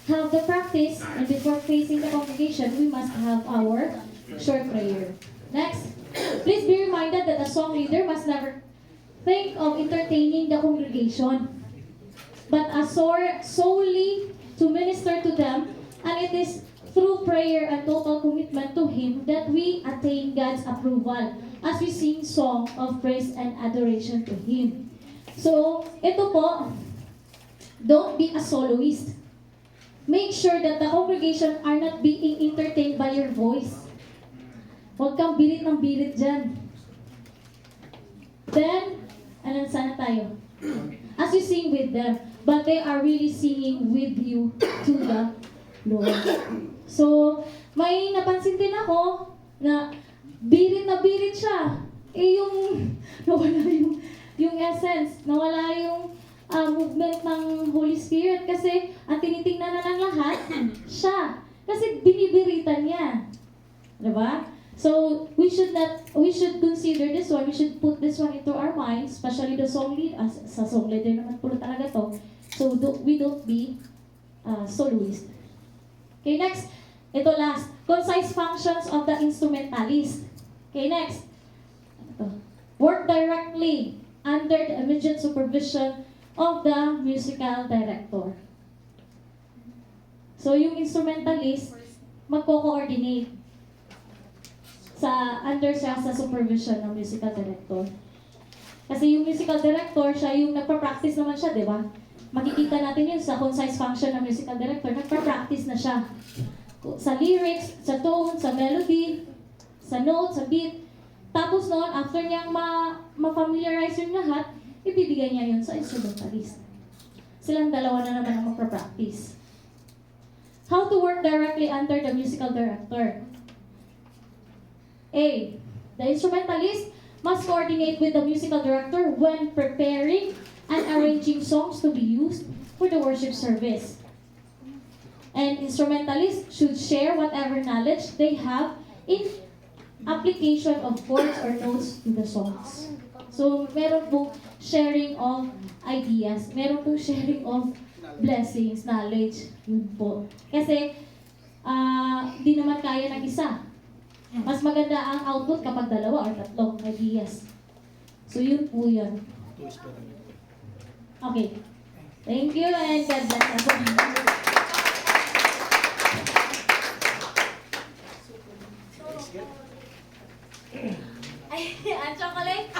have the practice and before facing the congregation, we must have our short prayer. Next, please be reminded that a song leader must never think of entertaining the congregation, but solely to minister to them, and it is through prayer and total commitment to Him that we attain God's approval as we sing song of praise and adoration to Him. So, ito po, don't be a soloist. Make sure that the congregation are not being entertained by your voice. Huwag kang birit ng birit dyan. Then, sana tayo? As you sing with them, but they are really singing with you to the Lord. So, may napansin din ako na birit siya. Nawala yung essence, nawala yung movement ng Holy Spirit kasi ang tinitingnan na ng lahat, siya. Kasi binibiritan niya. Diba? So, we should consider this one, we should put this one into our minds, especially the song lead, sa song leader naman po talaga to. So, we don't be soloist. Okay, next. Ito last. Concise functions of the instrumentalist. Okay, next. Work directly under the immediate supervision of the musical director. So, yung instrumentalist, magko-coordinate under siya sa supervision ng musical director. Kasi yung musical director, siya yung nagpa-practice naman siya, di ba? Makikita natin yun sa concise function ng musical director, nagpa-practice na siya. Sa lyrics, sa tone, sa melody, sa note, sa beat. Tapos noon, after niyang ma-familiarize yung lahat, ibibigay niya yun sa instrumentalist. Silang dalawa na naman ang magpa-practice. How to work directly under the musical director. A. The instrumentalist must coordinate with the musical director when preparing and arranging songs to be used for the worship service. And instrumentalists should share whatever knowledge they have in application of chords or notes to the songs. So, meron pong sharing of ideas. Meron pong sharing of blessings, knowledge. Yun po. Kasi, di naman kaya ng isa. Mas maganda ang output kapag dalawa or tatlong ideas. So, yun po yun. Okay. Thank you and God bless us. Ay, ang chocolate.